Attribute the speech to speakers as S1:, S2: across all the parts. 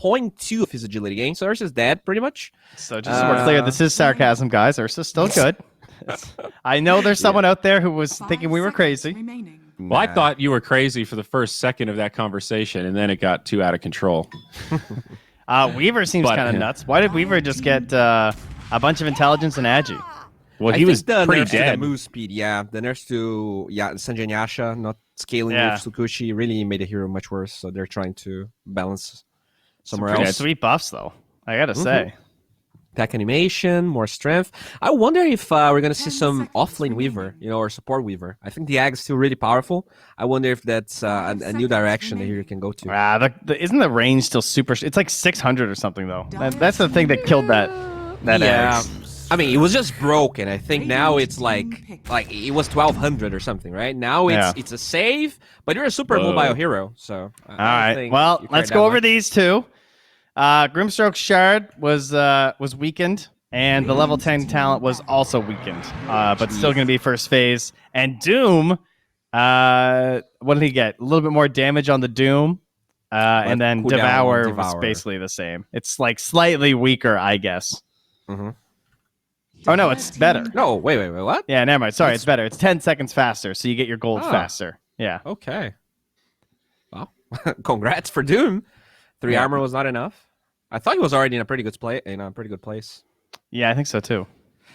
S1: 0.2 of his agility gain, so Ursa's dead, pretty much.
S2: So just so we're clear, this is sarcasm, guys. Ursa's still good. I know there's someone out there who was thinking we were crazy.
S3: Well, I thought you were crazy for the first second of that conversation, and then it got too out of control.
S2: Weaver seems kind of nuts. Why did Weaver just get a bunch of intelligence and agi?
S3: Well, he was
S1: the
S3: pretty
S1: nerfs to
S3: dead.
S1: the move speed, yeah. The nerfs to Sanjay Nyasha not scaling with Tsukushi really made the hero much worse, so they're trying to balance somewhere else.
S2: Sweet buffs, though, I gotta say.
S1: Attack animation, more strength. I wonder if we're going to see some offlane Weaver, or support Weaver. I think the Ag is still really powerful. I wonder if that's a new direction the hero can go to.
S2: Isn't the range still super... It's like 600 or something, though. That's the thing that killed that Ag.
S1: I mean, it was just broken. I think now it's like it was 1200 or something, right? Now it's a save, but you're a super mobile hero. So
S2: all right, well, let's go over these two. Grimstroke's Shard was weakened, and the level 10 talent was also weakened, but still going to be first phase. And Doom, what did he get? A little bit more damage on the Doom, and then Devour was basically the same. It's like slightly weaker, I guess. Oh, no, it's better.
S1: No, wait, what?
S2: Yeah, never mind. Sorry, it's better. It's 10 seconds faster, so you get your gold faster. Yeah.
S1: Okay. Well, congrats for Doom. 3 armor was not enough. I thought he was already in a pretty good place.
S2: Yeah, I think so too.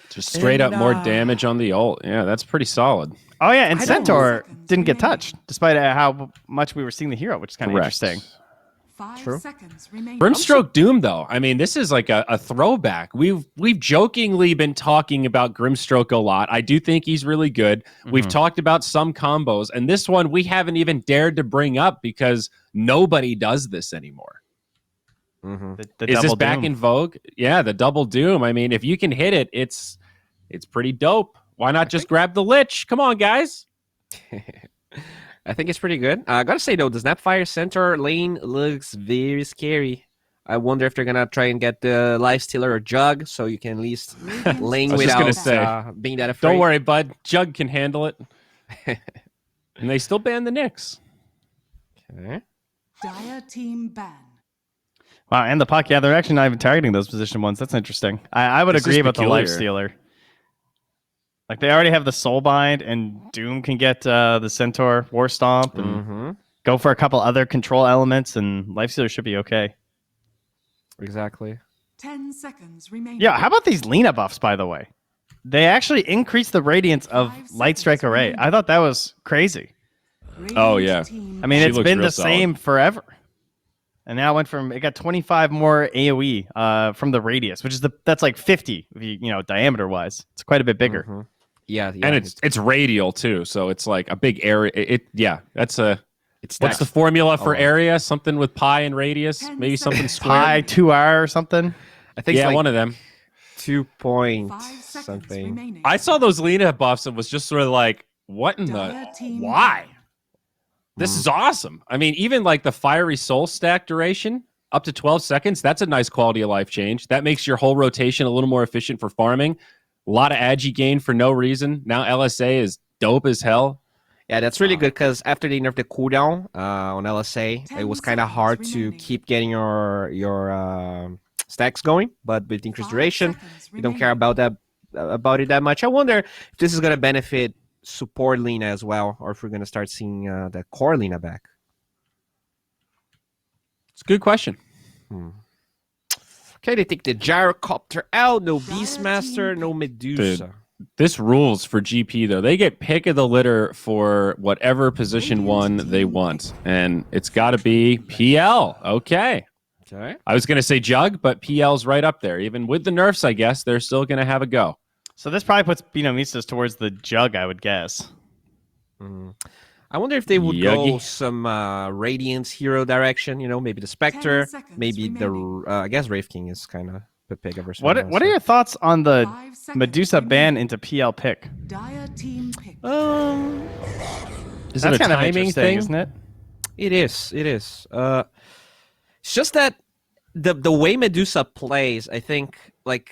S3: Just straight up more damage on the ult. Yeah, that's pretty solid.
S2: Oh yeah, and Centaur didn't get touched, despite how much we were seeing the hero, which is kind of interesting.
S4: 5 seconds remaining.
S3: Grimstroke Doom, though. I mean, this is like a throwback. We've jokingly been talking about Grimstroke a lot. I do think he's really good. We've talked about some combos, and this one we haven't even dared to bring up because nobody does this anymore. Is this back in vogue? Yeah, the double Doom. I mean, if you can hit it, it's pretty dope. Why not just grab the Lich? Come on, guys.
S1: I think it's pretty good. I gotta say, though, the Snapfire center lane looks very scary. I wonder if they're gonna try and get the Lifestealer or Jug, so you can at least lane without being that afraid.
S3: Don't worry, bud. Jug can handle it. And they still ban the Nyx.
S1: Okay.
S4: Dire team ban.
S2: Wow, and the puck, yeah, they're actually not even targeting those position ones. That's interesting. I would agree about the Lifestealer. Like, they already have the Soulbind, and Doom can get the Centaur War Stomp, and go for a couple other control elements, and Lifestealer should be okay.
S1: Exactly.
S4: 10 seconds remaining.
S2: Yeah, how about these Lina buffs, by the way? They actually increased the radiance of Light Strike Array. I thought that was crazy.
S3: Oh, yeah.
S2: I mean, it's been the same forever. And now it got 25 more AoE from the radius, which is that's like 50, diameter wise. It's quite a bit bigger.
S1: Yeah,
S3: and it's radial too, so it's like a big area. What's the formula for area? Something with pi and radius, maybe something square.
S2: Pi 2R or something.
S1: I think
S3: one of them.
S1: 2 point something.
S3: I saw those Lina buffs and was just sort of like, what in the why? This is awesome. I mean, even like the Fiery Soul stack duration up to 12 seconds, that's a nice quality of life change. That makes your whole rotation a little more efficient for farming. A lot of agi gain for no reason. Now LSA is dope as hell.
S1: Yeah, that's really good because after they nerfed the cooldown on LSA, it was kind of hard to keep getting your stacks going. But with increased duration, you don't care about it that much. I wonder if this is going to benefit support Lina as well, or if we're going to start seeing the core Lina back.
S3: It's a good question.
S1: Okay, they take the Gyrocopter out. No Beastmaster, no Medusa.
S3: Dude, this rules for GP, though. They get pick of the litter for whatever position 1 they want. And it's got to be PL. Okay. I was going to say Jug, but PL's right up there. Even with the nerfs, I guess, they're still going to have a go.
S2: So this probably puts BINOMISTAS towards the Jug, I would guess.
S1: I wonder if they would go some Radiance hero direction, maybe the Spectre, maybe the, I guess Wraith King is kind of a pick of
S2: What are your thoughts on the Medusa ban into PL pick?
S4: Dire team pick.
S3: Is it a timing thing,
S2: isn't it?
S1: It is. It's just that the way Medusa plays, I think, like,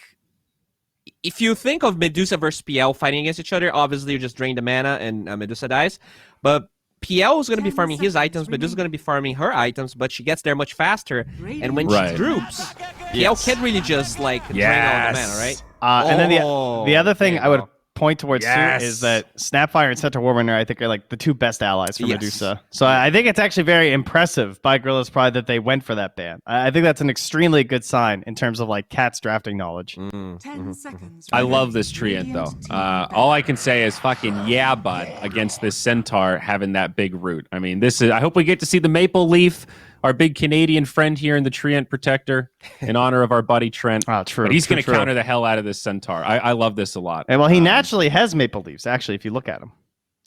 S1: if you think of Medusa versus PL fighting against each other, obviously you just drain the mana and Medusa dies. But PL is going to be
S4: 10
S1: farming his
S4: seconds
S1: items, but this is going to
S4: remaining.
S1: be farming her items, but she gets there much faster. And when
S3: Right.
S1: she droops, PL
S3: Yes.
S1: can't really just like drain all the mana, right?
S2: And then the other
S1: there
S2: thing
S1: you
S2: I would
S1: go.
S2: point towards too is that Snapfire and Centaur Warwinder, I think, are like the two best allies for
S1: Yes.
S2: Medusa. So I think it's actually very impressive by Gorillaz-Pride that they went for that ban. I think that's an extremely good sign in terms of like Cat's drafting knowledge.
S4: 10 seconds.
S3: I love
S4: remaining.
S3: this treant though.
S4: Radiant team ban.
S3: All I can say is fucking yeah, bud, against this Centaur having that big root. I mean, this is. I hope we get to see the Maple Leaf, our big Canadian friend here in the Treant Protector, in honor of our buddy Trent.
S2: Oh, true.
S3: But he's
S2: true,
S3: going to
S2: true.
S3: counter the hell out of this Centaur. I love this a lot.
S2: And well, he naturally has maple leaves. Actually, if you look at him,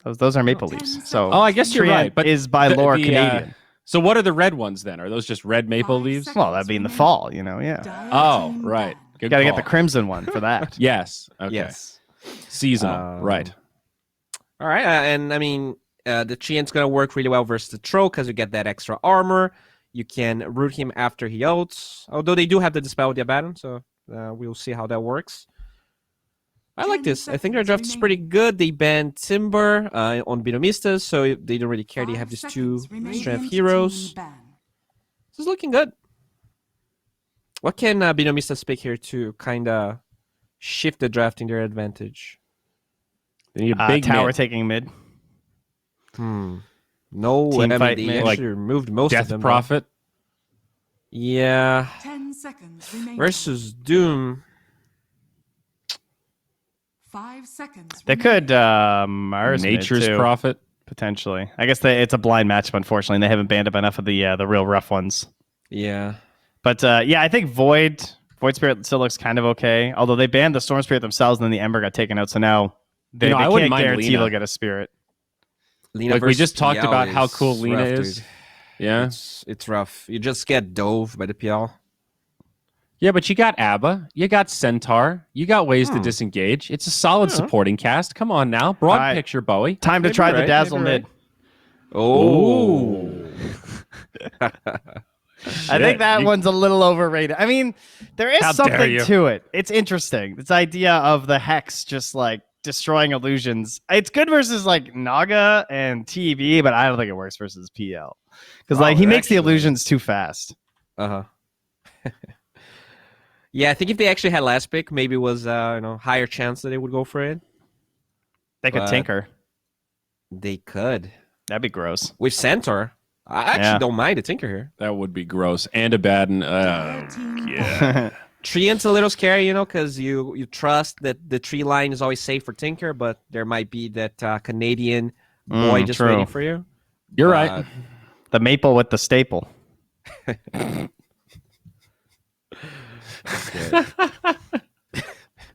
S2: those are maple
S4: 10
S2: leaves. So
S3: Oh, I guess you're
S2: Treant
S3: right. But
S2: is by lore Canadian.
S3: So what are the red ones then? Are those just red maple
S4: 5
S3: leaves?
S4: seconds
S2: Well, that'd be in the
S4: remaining.
S2: fall, yeah.
S4: Dire
S3: Oh,
S4: team
S3: right.
S4: ban.
S3: Good
S2: Got to get the
S3: call.
S2: crimson one for that.
S3: Yes. Okay.
S1: Yes.
S3: Seasonal. Right.
S1: All right, and I mean, the Treant's going to work really well versus the Troll because you get that extra armor. You can root him after he ults, although they do have the Dispel with the Abaddon, so we'll see how that works. I like
S4: 10
S1: this. I think their
S4: seconds
S1: draft is pretty good. They banned Timber on Binomista's, so they don't really care. They
S4: 5
S1: have these two
S4: seconds remaining.
S1: strength
S4: Radiant
S1: heroes.
S4: team ban.
S1: This is looking good. What can Binomistas pick here to kind of shift the draft in their advantage?
S3: They need a big
S2: tower
S3: mid.
S2: taking mid.
S1: No,
S2: Team
S1: I mean,
S2: fight
S1: they
S2: mid.
S1: actually removed most of
S3: Death
S1: them. though.
S3: Prophet.
S1: Yeah,
S4: 10 seconds remaining.
S1: versus Doom.
S4: 5 seconds.
S2: They
S4: remaining.
S2: could Mars mid,
S3: Nature's
S2: too,
S3: Prophet.
S2: potentially. I guess it's a blind matchup, unfortunately. And they haven't banned up enough of the real rough ones.
S1: Yeah.
S2: But yeah, I think Void Spirit still looks kind of okay. Although they banned the Storm Spirit themselves, and then the Ember got taken out. So now they
S3: I
S2: can't
S3: wouldn't mind
S2: guarantee
S3: Lena.
S2: they'll get a Spirit.
S1: Lena
S3: Like we
S1: versus
S3: just talked
S1: PL
S3: about how
S1: is
S3: cool Lena
S1: rough,
S3: is.
S1: dude.
S3: Yeah.
S1: It's rough. You just get dove by the PL.
S3: Yeah, but you got ABBA, you got Centaur, you got ways to
S1: Hmm.
S3: disengage. It's a solid
S1: Yeah.
S3: supporting cast. Come on now. Broad
S2: Alright.
S3: picture, Bowie.
S2: Time to
S1: Maybe
S2: try the
S1: right,
S2: Dazzle
S1: maybe
S2: mid.
S1: Oh.
S2: I think that
S3: you-
S2: one's a little overrated. I mean, there is
S3: How dare
S2: something
S3: you.
S2: to it. It's interesting. This idea of the Hex just like destroying illusions. It's good versus like Naga and TV, but I don't think it works versus PL. Because like he makes the
S1: actually-
S2: illusions too fast.
S1: Uh-huh. Yeah, I think if they actually had last pick, maybe it was higher chance that they would go for it.
S2: They could
S1: But-
S2: tinker.
S1: They could.
S2: That'd be gross.
S1: With Centaur. I actually
S2: Yeah.
S1: don't mind a Tinker here.
S3: That would be gross. And Abaddon.
S4: Dire team
S3: yeah.
S1: Treant's a little scary, because you trust that the tree line is always safe for Tinker, but there might be that Canadian boy just
S2: true.
S1: waiting for you.
S3: You're right.
S2: The maple with the staple.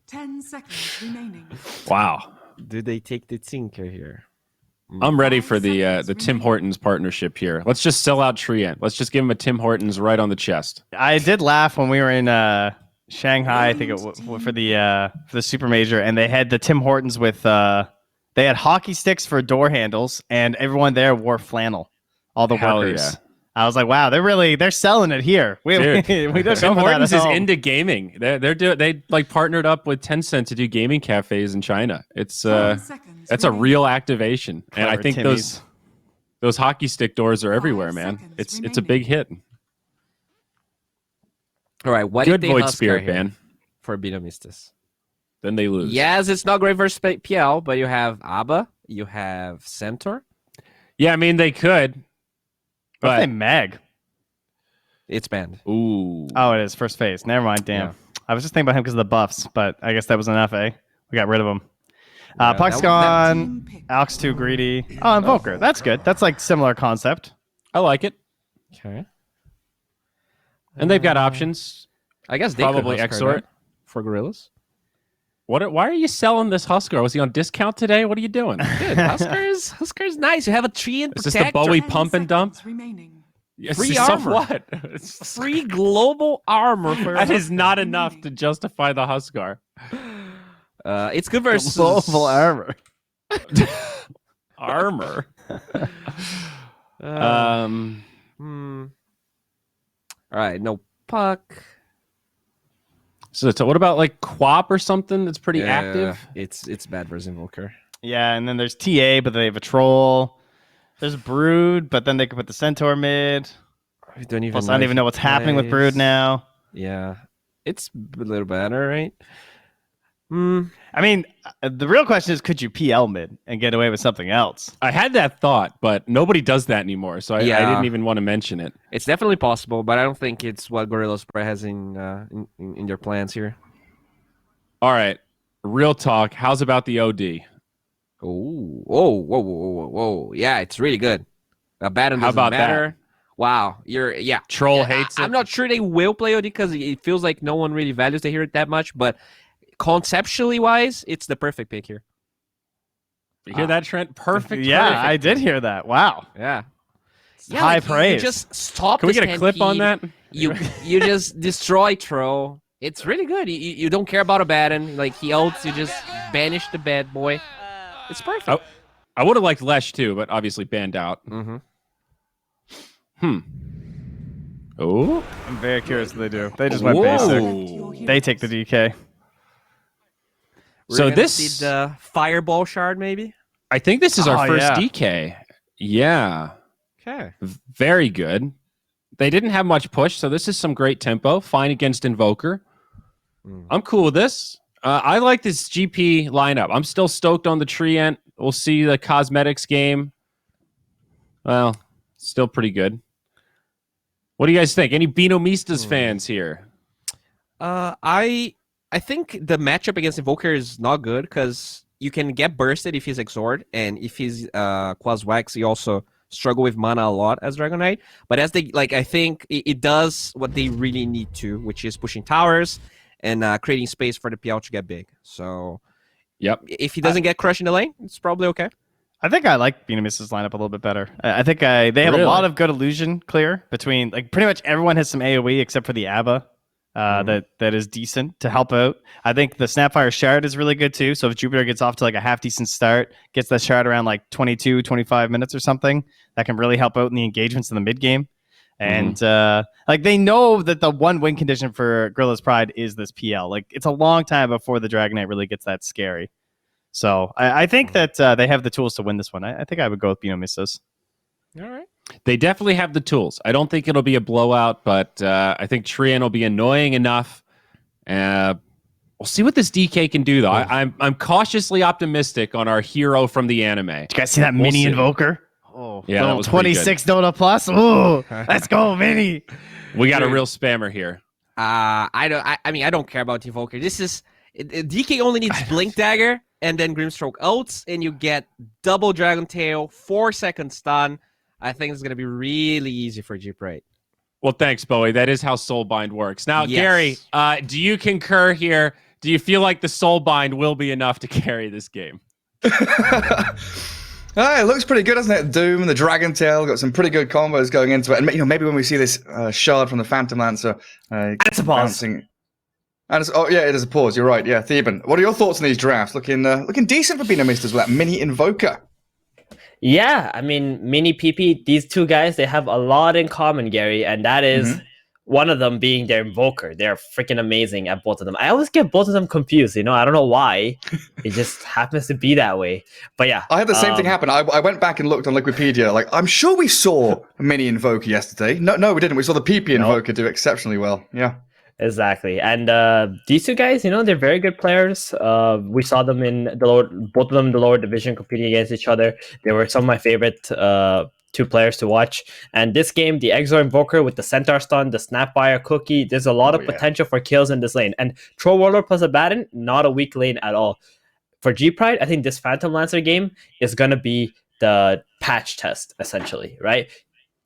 S4: 10 seconds remaining.
S3: Wow.
S1: Do they take the Tinker here?
S3: I'm ready for
S4: 5
S3: the
S4: seconds
S3: Tim
S4: remaining.
S3: Hortons partnership here. Let's just sell out Treant. Let's just give him a Tim Hortons right on the chest.
S2: I did laugh when we were in Shanghai, I think for the Super Major, and they had the Tim Hortons with they had hockey sticks for door handles, and everyone there wore flannel. All the
S3: Hell
S2: workers.
S3: yeah.
S2: I was like, wow, they're selling it here. We
S3: Dude,
S2: don't go
S3: Tim
S2: for that
S3: Hortons
S2: at
S3: is
S2: home.
S3: into gaming. They like partnered up with Tencent to do gaming cafes in China. It's
S4: 10 seconds
S3: that's a
S4: remaining.
S3: real activation, and I
S2: Clever
S3: think
S2: Timmies.
S3: those hockey stick doors are everywhere, man.
S4: seconds
S3: It's a big hit.
S1: All right, what
S3: Good
S1: if they
S3: Void
S1: Huskar
S3: Spirit,
S1: here
S3: man.
S1: for Binomistas?
S3: Then they lose.
S1: Yes, it's not great versus PL, but you have ABBA, you have Centaur.
S3: Yeah, I mean they could,
S2: What if they
S3: but
S2: mag?
S1: It's banned.
S3: ooh,
S2: Oh, it is first phase. Never mind. Damn.
S1: Yeah.
S2: I was just thinking about him because of the buffs, but I guess that was enough, eh? We got rid of him.
S1: Yeah,
S2: Puck's
S1: that-
S2: gone.
S4: Team pick.
S2: Alex too greedy. Oh, Invoker. That's good. That's like similar concept.
S3: I like it.
S1: Okay.
S3: And they've got options.
S1: I guess they
S3: Probably
S1: could Huskar
S3: Exort.
S1: that for Gorillas.
S3: What? Why are you selling this Huskar? Was he on discount today? What are you doing?
S1: Dude, Huskar's nice. You have a tree and
S3: Is this the
S1: protector.
S3: Bowie
S4: 10
S3: pump and dump?
S4: seconds remaining.
S3: Yes,
S1: Free
S3: so
S1: armor.
S3: what?
S1: Free global armor for
S3: That is
S1: Huskar.
S3: not enough to justify the Huskar.
S1: It's good versus
S2: Global armor.
S3: Armor.
S1: All right, no Puck.
S3: So what about like Quap or something that's pretty
S1: Yeah,
S3: active?
S1: It's bad versus Invoker.
S2: Yeah, and then there's TA, but they have a troll. There's Brood, but then they could put the Centaur mid.
S1: I don't even.
S2: Plus, I don't even know what's happening with Brood now.
S1: Yeah, it's a little better, right?
S2: I mean, the real question is, could you PL mid and get away with something else?
S3: I had that thought, but nobody does that anymore, so I didn't even want to mention it.
S1: It's definitely possible, but I don't think it's what Gorillaz-Pride has in their plans here.
S3: All right, real talk. How's about the OD?
S1: Oh, whoa. Yeah, it's really good. Baton
S3: How
S1: doesn't
S3: about
S1: matter.
S3: that?
S1: Wow,
S3: Troll hates it.
S1: I'm not sure they will play OD because it feels like no one really values the hero that much, but conceptually wise, it's the perfect pick here.
S3: You hear that, Trent? Perfect.
S2: Yeah,
S3: perfect.
S2: I did hear that. Wow.
S1: Yeah.
S2: High
S1: like,
S2: praise.
S1: You just stop.
S3: Can we
S1: the
S3: get a clip on
S1: stampede.
S3: that?
S1: You just destroy Troll. It's really good. You don't care about a Baton. Like he ults, you just banish the bad boy. It's perfect.
S3: I would have liked Lesh too, but obviously banned out. Oh,
S2: I'm very curious what they do. They just went basic. They take the DK.
S1: So this is the Fireball Shard, maybe.
S3: I think this is our first
S2: yeah.
S3: DK. Yeah.
S1: Okay.
S3: Very good. They didn't have much push, so this is some great tempo. Fine against Invoker. I'm cool with this. I like this GP lineup. I'm still stoked on the Treant. We'll see the cosmetics game. Well, still pretty good. What do you guys think? Any BINOMISTAS fans here?
S1: I think the matchup against Invoker is not good because you can get bursted if he's Exord, and if he's Quaswax, you also struggle with mana a lot as Dragon Knight. But as they I think it does what they really need to, which is pushing towers and creating space for the PL to get big. So,
S3: yep.
S1: If he doesn't get crushed in the lane, it's probably okay.
S2: I think I like BINOMISTAS lineup a little bit better. I think they have a lot of good illusion clear between pretty much everyone has some AoE except for the ABBA. That is decent to help out. I think the Snapfire Shard is really good too. So if Jupiter gets off to a half decent start, gets that Shard around 22, 25 minutes or something, that can really help out in the engagements in the mid game. And they know that the one win condition for Gorillaz-Pride is this PL. It's a long time before the Dragon Knight really gets that scary. So I think that they have the tools to win this one. I think I would go with BINOMISTAS.
S1: All right.
S3: They definitely have the tools. I don't think it'll be a blowout, but I think Treant will be annoying enough. We'll see what this DK can do, though. I'm cautiously optimistic on our hero from the anime.
S2: Did you guys see that mini Invoker? Oh,
S3: yeah, that was
S2: 26 Dota plus. Ooh, let's go, mini.
S3: We got a real spammer here.
S1: I don't care about Invoker. This is DK only needs Blink Dagger and then Grimstroke ults, and you get double Dragon Tail, 4-second stun. I think it's going to be really easy for G-Pride.
S3: Well, thanks, Bowie. That is how Soulbind works. Now,
S1: Yes.
S3: Gary, do you concur here? Do you feel like the Soulbind will be enough to carry this game?
S5: It looks pretty good, doesn't it? Doom and the Dragon Tail got some pretty good combos going into it. And maybe when we see this shard from the Phantom Lancer,
S2: That's a pause.
S5: And it is a pause. You're right. Yeah, Theban. What are your thoughts on these drafts? Looking decent for BINOMISTAS with that mini Invoker.
S6: Yeah, I mean, mini PP, these two guys, they have a lot in common, Gary, and that is one of them being their Invoker. They're freaking amazing at both of them. I always get both of them confused, I don't know why. It just happens to be that way. But yeah.
S5: I had the same thing happen. I went back and looked on Wikipedia. I'm sure we saw a mini Invoker yesterday. No, we didn't. We saw the PP Invoker do exceptionally well. Yeah.
S6: Exactly. And these two guys, they're very good players. We saw them in both of them in the lower division competing against each other. They were some of my favorite two players to watch. And this game, the Exor Invoker with the Centaur Stun, the Snapfire Cookie, there's a lot of potential for kills in this lane. And Troll Warlord plus a Baton, not a weak lane at all. For G-Pride, I think this Phantom Lancer game is going to be the patch test, essentially, right?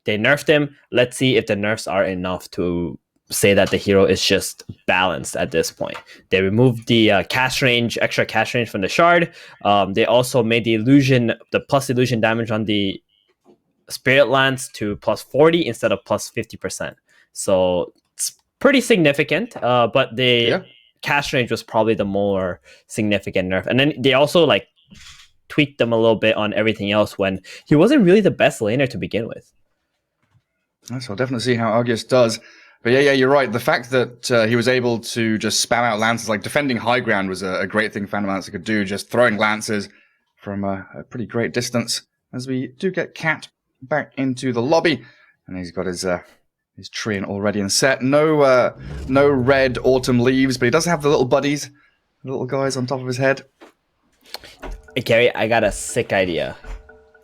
S6: They nerfed him. Let's see if the nerfs are enough to say that the hero is just balanced at this point. They removed the extra cast range from the shard. They also made the plus illusion damage on the Spirit Lance to plus 40 instead of plus 50%. So it's pretty significant, but the cast range was probably the more significant nerf. And then they also tweaked them a little bit on everything else when he wasn't really the best laner to begin with.
S5: So I'll definitely see how Argus does. But yeah, you're right. The fact that he was able to just spam out lances, defending high ground was a great thing Phantom Lancer could do, just throwing lances from a pretty great distance. as we do get Cat back into the lobby, and he's got his tree already in set. No red autumn leaves, but he does have the little buddies, the little guys on top of his head.
S6: Hey, Gary, I got a sick idea.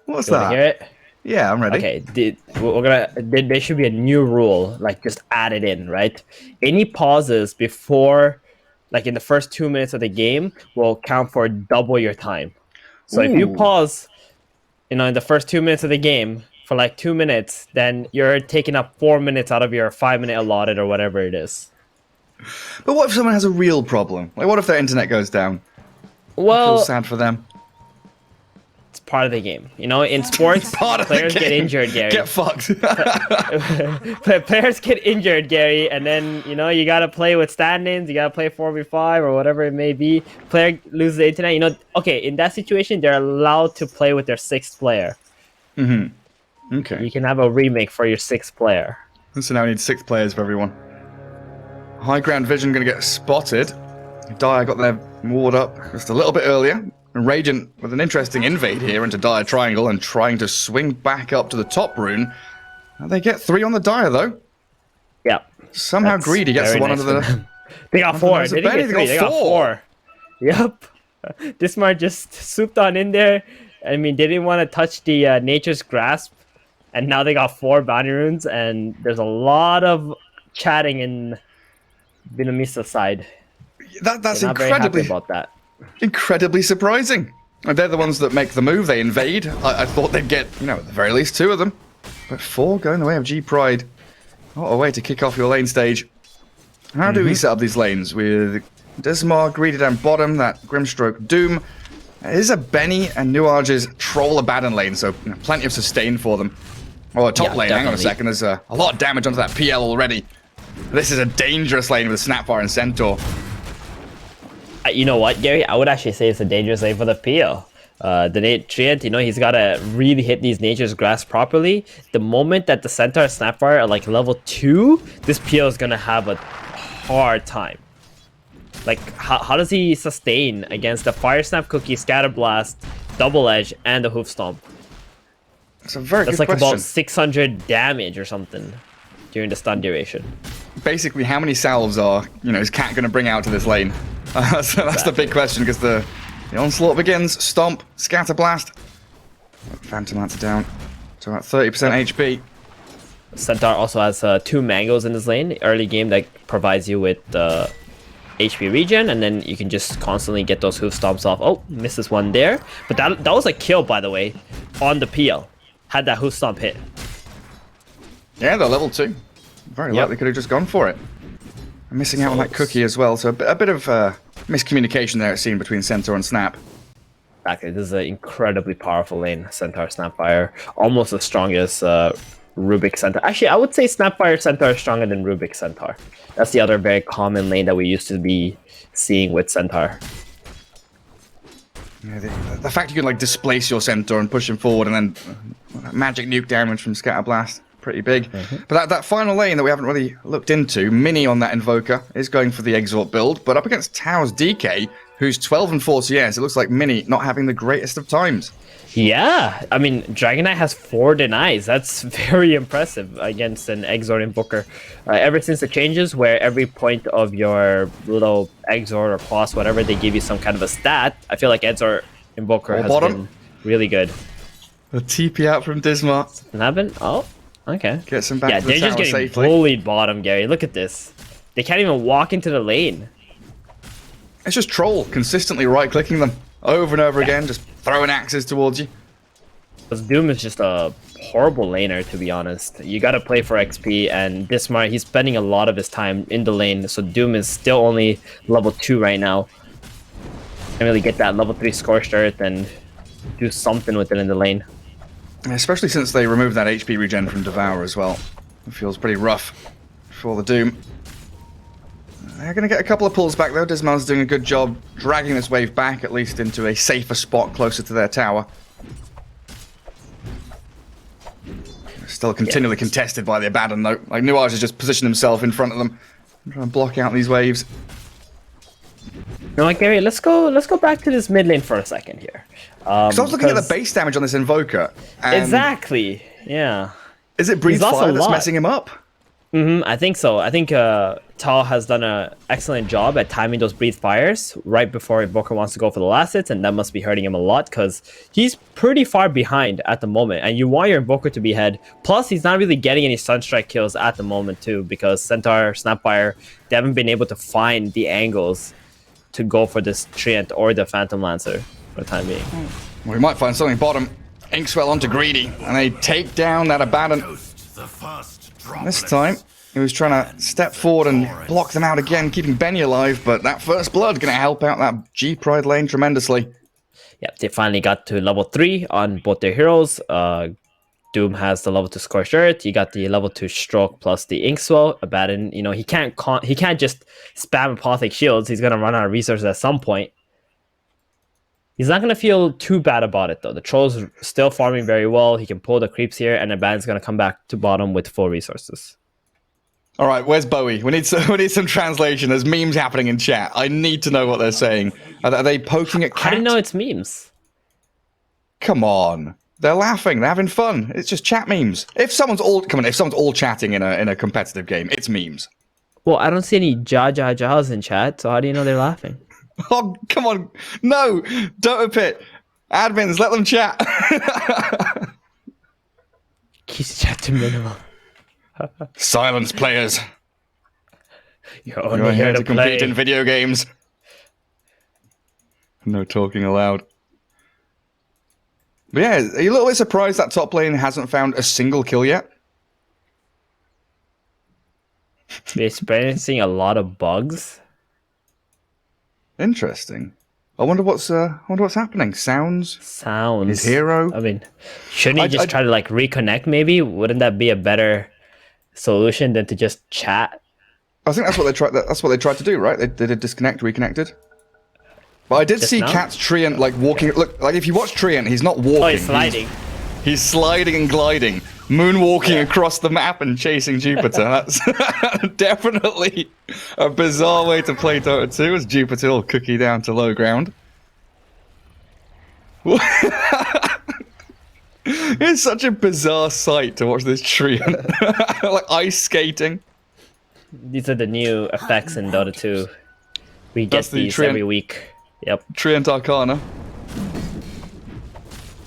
S5: What's
S6: You want
S5: that?
S6: to hear it?
S5: Yeah, I'm ready.
S6: Okay, there should be a new rule, like just add it in, right? Any pauses before, like in the first 2 minutes of the game, will count for double your time. So if you
S5: Ooh.
S6: pause, in the first 2 minutes of the game for like 2 minutes, then you're taking up 4 minutes out of your 5-minute allotted or whatever it is.
S5: But what if someone has a real problem? Like, what if their internet goes down? I
S6: Well,
S5: feel sad for them.
S6: it's part of the game. In sports,
S5: Part of the
S6: players get
S5: game.
S6: injured, Gary.
S5: Get fucked.
S6: Players get injured, Gary, and then you gotta play with stand-ins, you gotta play 4v5 or whatever it may be. Player loses the internet. Okay, in that situation, they're allowed to play with their 6th player.
S5: Okay.
S6: You can have a remake for your 6th player.
S5: So now we need 6 players for everyone. High ground vision going to get spotted. Dire got their ward up just a little bit earlier. And Radiant with an interesting invade here into Dire Triangle and trying to swing back up to the top rune. Now they get 3 on the Dire though.
S6: Yeah.
S5: Somehow
S6: That's
S5: Greedy gets the
S6: very
S5: one
S6: nice
S5: under
S6: for
S5: the...
S6: them. They got
S5: under
S6: 4.
S5: the
S6: They didn't
S5: belly,
S6: get 3. They got 4. Yep. Dismar just swooped on in there. I mean, they didn't want to touch the Nature's Grasp. And now they got 4 bounty runes. And there's a lot of chatting in BINOMISTAS side.
S5: That's
S6: They're not very happy
S5: incredibly,
S6: about that.
S5: incredibly surprising. And they're the ones that make the move. They invade. I thought they'd get, at the very least 2 of them. But 4 going the way of G-Pride. What a way to kick off your lane stage. How do we set up these lanes? With Dismar, Greedy down bottom, that Grimstroke Doom. Is a Benny and Nuage's Troll Abaddon lane, so plenty of sustain for them. Oh, top
S6: Yeah,
S5: lane, hang on a
S6: definitely.
S5: second. There's a lot of damage onto that PL already. This is a dangerous lane with Snapfire and Centaur.
S6: You know what, Gary? I would actually say it's a dangerous lane for the PL. The Treant, he's got to really hit these Nature's Grass properly. The moment that the Centaur and Snapfire are like level 2, this PL is going to have a hard time. Like, how does he sustain against the Fire Snap Cookie, Scatter Blast, Double Edge, and the Hoof Stomp?
S5: It's a very
S6: That's
S5: good
S6: like
S5: question.
S6: about 600 damage or something during the stun duration.
S5: Basically, how many salves is Cat going to bring out to this lane? So that's the big question, because the onslaught begins. Stomp, Scatter Blast. Phantom Lancer down to about 30% HP.
S6: Centaur also has 2 mangoes in this lane early game that provides you with HP regen, and then you can just constantly get those hoof stomps off. Oh, misses one there, but that was a kill, by the way, on the PL. Had that hoof stomp hit.
S5: Yeah, they're level 2. Very likely could have just gone for it. I'm missing out on that cookie as well, so a bit of miscommunication there, it seemed, between Centaur and Snap.
S6: Exactly, this is an incredibly powerful lane. Centaur, Snapfire, almost the strongest Rubik Centaur. Actually, I would say Snapfire Centaur is stronger than Rubik Centaur. That's the other very common lane that we used to be seeing with Centaur.
S5: Yeah, the fact you can displace your Centaur and push him forward, and then magic nuke damage from Scatter Blast, pretty big. But that final lane that we haven't really looked into, Mini on that Invoker is going for the Exort build, but up against Tao's DK, who's 12 and 4 CS, it looks like Mini not having the greatest of times.
S6: Yeah, I mean, Dragon Knight has 4 denies. That's very impressive against an Exort Invoker. Ever since the changes where every point of your little Exort or Claws, whatever, they give you some kind of a stat, I feel like Exort Invoker has been really good.
S5: The TP out from Dismar.
S6: What happened? Oh, okay.
S5: Gets him back
S6: Yeah,
S5: to the
S6: they're just
S5: tower
S6: getting
S5: safely.
S6: bullied bottom, Gary. Look at this. They can't even walk into the lane.
S5: It's just Troll consistently right-clicking them over and over again, just throwing axes towards you.
S6: Because Doom is just a horrible laner, to be honest. You gotta play for XP, and Dismar, he's spending a lot of his time in the lane, so Doom is still only level 2 right now. Can't really get that level 3 Scorched Earth and do something with it in the lane.
S5: Especially since they removed that HP regen from Devour as well. It feels pretty rough for the Doom. They're going to get a couple of pulls back though. Dismar's doing a good job dragging this wave back, at least into a safer spot closer to their tower. Still continually contested by the Abaddon though. Like Nuage has just positioned himself in front of them, trying to block out these waves.
S6: No, Gary, let's go back to this mid lane for a second here.
S5: Because I was looking at the base damage on this Invoker. And
S6: Exactly. Yeah.
S5: Is it Breathe
S6: He's lost a
S5: Fire that's
S6: lot.
S5: messing him up?
S6: I think so. I think Tal has done an excellent job at timing those breathe fires right before Invoker wants to go for the last hits, and that must be hurting him a lot because he's pretty far behind at the moment, and you want your Invoker to be ahead. Plus, he's not really getting any Sunstrike kills at the moment too because Centaur, Snapfire, they haven't been able to find the angles to go for this Treant or the Phantom Lancer for the time being.
S5: Well, we might find something bottom. Inkswell onto Greedy, and they take down that Abaddon. This time, he was trying to step forward and block them out again, keeping Benny alive, but that first blood going to help out that G-Pride lane tremendously.
S6: Yep, they finally got to level 3 on both their heroes. Doom has the level 2 Scorched Earth. You got the level 2 Stroke plus the Inkswell. Abaddon, you know, he can't just spam Apothic Shields. He's going to run out of resources at some point. He's not going to feel too bad about it, though. The Troll's still farming very well. He can pull the creeps here, and Abaddon's going to come back to bottom with full resources.
S5: All right, where's Bowie? We need some translation. There's memes happening in chat. I need to know what they're saying. Are they poking at Cat?
S6: I didn't know it's memes.
S5: Come on. They're laughing. They're having fun. It's just chat memes. If someone's all chatting in a competitive game, it's memes.
S6: Well, I don't see any jaws in chat, so how do you know they're laughing?
S5: Oh, come on. No, don't pit. Admins, let them chat.
S6: Keep chat to minimum.
S5: Silence, players.
S6: You're
S5: You're
S6: only
S5: here to
S6: play.
S5: compete in video games. No talking allowed. But yeah, are you a little bit surprised that top lane hasn't found a single kill yet?
S6: They're experiencing a lot of bugs.
S5: Interesting. I wonder what's happening. Sounds. His hero.
S6: I mean, shouldn't he just try to like reconnect? Maybe wouldn't that be a better solution than to just chat?
S5: I think that's what they tried. That's what they tried to do, right? They did disconnect, reconnected. But I did see
S6: now?
S5: Cat's Treant like walking. Look, like if you watch Treant, he's not walking.
S6: Oh, he's sliding.
S5: He's sliding and gliding, moonwalking across the map and chasing Jupiter. That's definitely a bizarre way to play Dota 2 as Jupiter will cookie down to low ground. It's such a bizarre sight to watch this Treant. Like ice skating.
S6: These are the new effects in Dota 2. We get
S5: That's the
S6: these
S5: Treant.
S6: every week. Yep.
S5: Treant Arcana.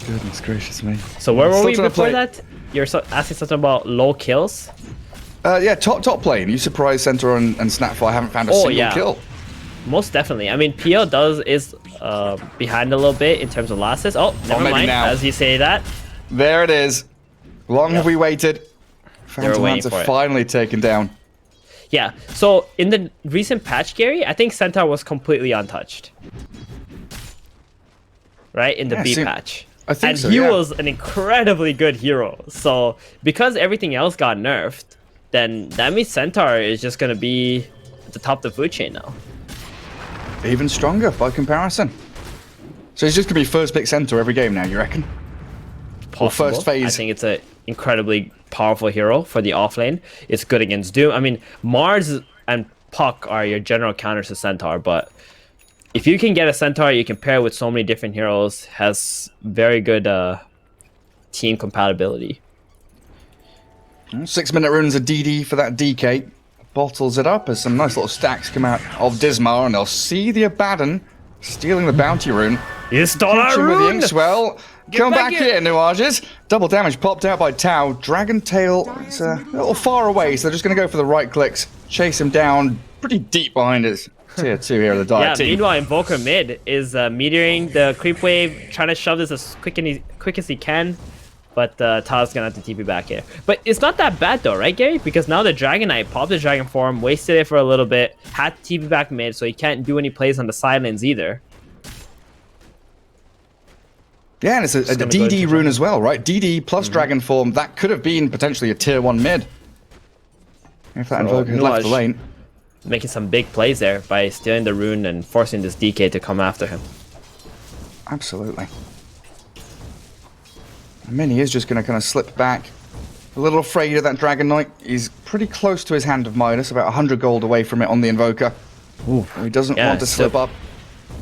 S5: Goodness gracious me.
S6: So where were
S5: Still
S6: we
S5: trying to
S6: before
S5: play-
S6: that? You're asking something about low kills?
S5: Yeah, top lane. You surprised Centaur and Snapfire haven't found a single kill.
S6: Most definitely. I mean, PL is behind a little bit in terms of losses. Oh, never
S5: maybe
S6: mind.
S5: now.
S6: As you say that.
S5: There it is. Long have we waited. Phantom
S6: waiting
S5: Lancer
S6: for it.
S5: finally taken down.
S6: Yeah. So in the recent patch, Gary, I think Centaur was completely untouched. Right? In the
S5: Yeah,
S6: B
S5: see-
S6: patch.
S5: I think
S6: And
S5: so,
S6: he
S5: yeah.
S6: was an incredibly good hero. So because everything else got nerfed, then that means Centaur is just going to be at the top of the food chain now.
S5: Even stronger by comparison. So he's just going to be first pick Centaur every game now, you reckon? Or first phase.
S6: I think it's an incredibly powerful hero for the offlane. It's good against Doom. I mean, Mars and Puck are your general counters to Centaur, but if you can get a Centaur, you can pair it with so many different heroes. Has very good team compatibility.
S5: 6 minute runes of DD for that DK. Bottles it up as some nice little stacks come out of Dismar, and they'll see the Abaddon stealing the bounty rune.
S6: You stole our
S5: Catch him with the
S6: rune!
S5: Inkswell. Come
S6: back
S5: back
S6: here.
S5: here, Nuages. Double damage popped out by Tau. Dragon Tail is a little far away, so they're just going to go for the right clicks. Chase him down pretty deep behind his tier 2 here of the Dire
S6: Yeah,
S5: team.
S6: meanwhile, Invoker mid is meteoring the creep wave, trying to shove this as quick as he can. But Ta's gonna have to TP back here. But it's not that bad though, right, Gary? Because now the Dragon Knight popped the Dragon form, wasted it for a little bit, had to TP back mid, so he can't do any plays on the side lanes either.
S5: Yeah, and it's a
S6: gonna go
S5: DD
S6: into
S5: rune as well, right? DD plus Dragon Form, that could have been potentially a tier 1 mid. If that
S6: So,
S5: Invoker had left the
S6: Nuage
S5: lane.
S6: making some big plays there by stealing the rune and forcing this DK to come after him.
S5: Absolutely. Mini is just going to kind of slip back. A little afraid of that Dragon Knight. He's pretty close to his Hand of Midas, about 100 gold away from it on the Invoker. He doesn't
S6: Yeah,
S5: want to slip
S6: still
S5: up.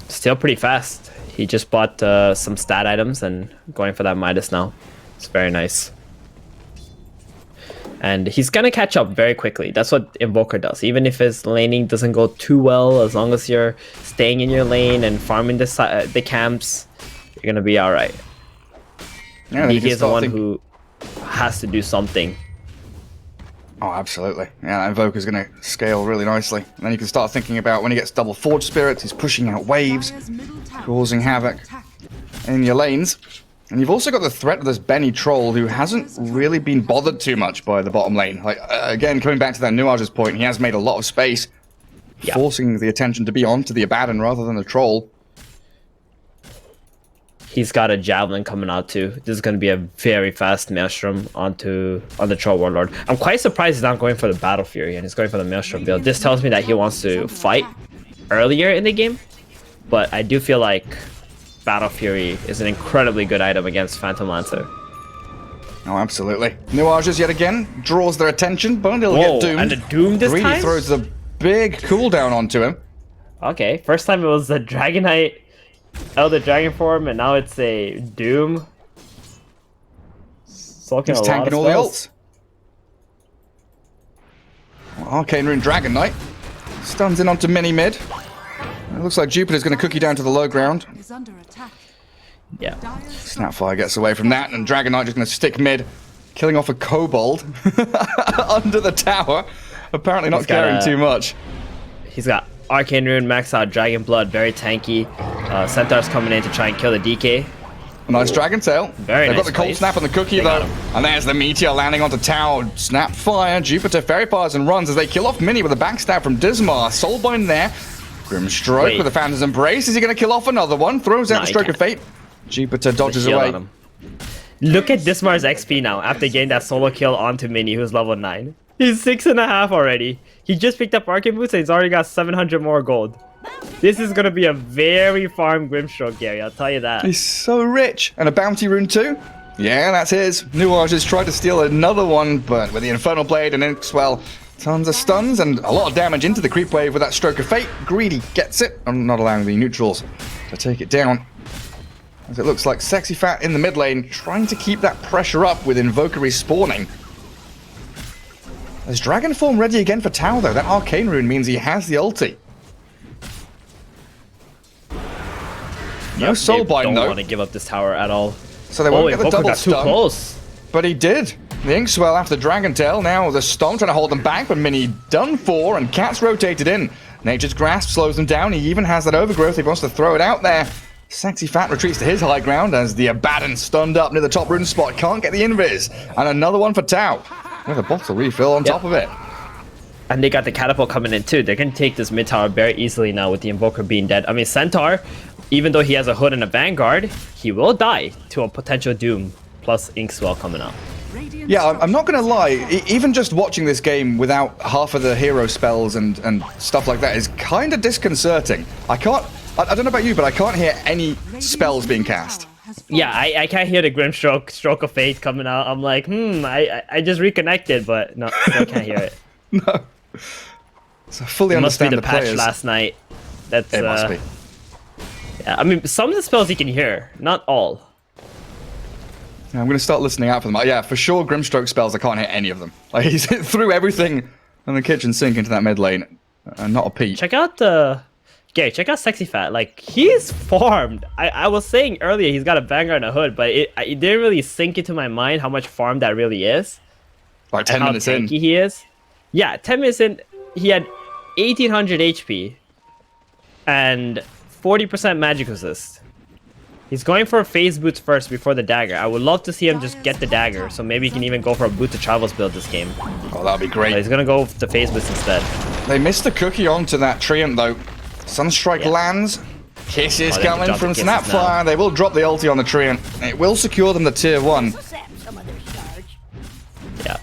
S6: still pretty fast. He just bought some stat items and going for that Midas now. It's very nice. And he's gonna catch up very quickly. That's what Invoker does. Even if his laning doesn't go too well, as long as you're staying in your lane and farming the camps, you're gonna be all right.
S5: Yeah,
S6: DK is the one who has to do something.
S5: Oh, absolutely. Yeah, that Invoker's going to scale really nicely. And then you can start thinking about when he gets double Forge Spirits, he's pushing out waves,
S4: Dire's middle tower
S5: causing
S4: is under
S5: havoc
S4: attack.
S5: in your lanes. And you've also got the threat of this Benny Troll, who hasn't really been bothered too much by the bottom lane. Like, again, coming back to that Nuage's point, he has made a lot of space, forcing the attention to be onto the Abaddon rather than the Troll.
S6: He's got a Javelin coming out too. This is going to be a very fast Maelstrom on the Troll Warlord. I'm quite surprised he's not going for the Battle Fury and he's going for the Maelstrom build. This tells me that he wants to fight earlier in the game, but I do feel like Battle Fury is an incredibly good item against Phantom Lancer.
S5: Oh, absolutely. Nuage's yet again draws their attention, but he'll get doomed.
S6: And a Doom this
S5: Greedy
S6: time?
S5: throws the big cooldown onto him.
S6: Okay, first time it was the Dragonite Elder Dragon form, and now it's a Doom. Soaking
S5: He's
S6: a lot
S5: tanking
S6: of
S5: all the
S6: spells.
S5: ults. Arcane Rune Dragon Knight stuns in onto mini mid. It looks like Jupiter's going to cookie down to the low ground.
S4: Is under attack.
S6: Yeah.
S4: Dire's
S5: Snapfire gets away from that, and Dragon Knight just going to stick mid, killing off a kobold under the tower. Apparently not
S6: He's got
S5: caring too much.
S6: He's got Arcane Rune, Max out Dragon Blood, very tanky. Centaur's coming in to try and kill the DK.
S5: A nice Dragon Tail.
S6: Very
S5: They've
S6: nice
S5: got the Cold
S6: place.
S5: Snap on the cookie,
S6: They got
S5: though.
S6: him.
S5: And there's the Meteor landing onto Tower. Snapfire. Jupiter Fairy Fires and runs as they kill off Mini with a backstab from Dismar. Soulbind there. Grimstroke
S6: Wait.
S5: with a Founder's Embrace. Is he going to kill off another one? Throws out
S6: No,
S5: the
S6: he
S5: Stroke of
S6: can't.
S5: Fate. Jupiter dodges
S6: Shield
S5: away.
S6: on him. Look at Dismar's XP now after getting that solo kill onto Mini, who's level 9. He's 6.5 already. He just picked up Arcane Boots and he's already got 700 more gold. This is gonna be a very farm Grimstroke, Gary, I'll tell you that.
S5: He's so rich. And a Bounty Rune too? Yeah, that's his. Nuage has tried to steal another one, but with the Infernal Blade and Inkswell, tons of stuns and a lot of damage into the creep wave with that Stroke of Fate. Greedy gets it. I'm not allowing the neutrals to take it down. As it looks like Sexy Fat in the mid lane, trying to keep that pressure up with Invoker respawning. Is Dragon Form ready again for Tau, though? That Arcane Rune means he has the ulti. No Soulbind,
S6: don't
S5: though.
S6: want to give up this tower at all.
S5: So they won't get the
S6: Invoker
S5: double
S6: got too
S5: stun.
S6: close.
S5: But he did. The Inkswell after Dragon Tail. Now the Storm trying to hold them back, but Mini done for, and Cat's rotated in. Nature's Grasp slows them down. He even has that overgrowth. He wants to throw it out there. Sexy Fat retreats to his high ground as the Abaddon stunned up near the top rune spot. Can't get the invis. And another one for Tau. With a bottle refill on top of it.
S6: And they got the catapult coming in too. They can take this mid tower very easily now with the Invoker being dead. I mean, Centaur, even though he has a hood and a Vanguard, he will die to a potential Doom plus Inkswell coming out.
S4: Radiant
S5: Yeah, I'm not going to lie. Even just watching this game without half of the hero spells and stuff like that is kind of disconcerting. I don't know about you, but I can't hear any spells being cast.
S6: Yeah, I can't hear the Grimstroke, Stroke of Fate coming out. I'm like, I just reconnected, but no, still can't hear it.
S5: No. So I fully
S6: It must be
S5: understand
S6: the
S5: the
S6: patch
S5: players.
S6: last night. That's
S5: It must be.
S6: Yeah, I mean, some of the spells you can hear, not all.
S5: Yeah, I'm going to start listening out for them. Yeah, for sure, Grimstroke spells, I can't hit any of them. Like, he's threw everything in the kitchen sink into that mid lane. And not a peep.
S6: Check out Gary, check out Sexy Fat. Like, he's farmed. I was saying earlier he's got a Vanguard and a hood, but it didn't really sink into my mind how much farm that really is.
S5: Like 10
S6: How
S5: minutes in.
S6: tanky he is. Yeah, 10 minutes in, he had 1800 HP and 40% magic resist. He's going for phase boots first before the dagger. I would love to see him just get the dagger, so maybe he can even go for a boot to travels build this game.
S5: Oh, that'd be
S6: But
S5: great.
S6: he's gonna go with the phase boots instead.
S5: They missed the cookie onto that Treant, though. Sunstrike
S6: Yeah.
S5: lands. Kisses
S6: Oh, they can
S5: coming
S6: drop
S5: from
S6: the kisses
S5: Snapfire.
S6: now.
S5: They will drop the ulti on the Treant. It will secure them the tier 1.
S6: Yeah.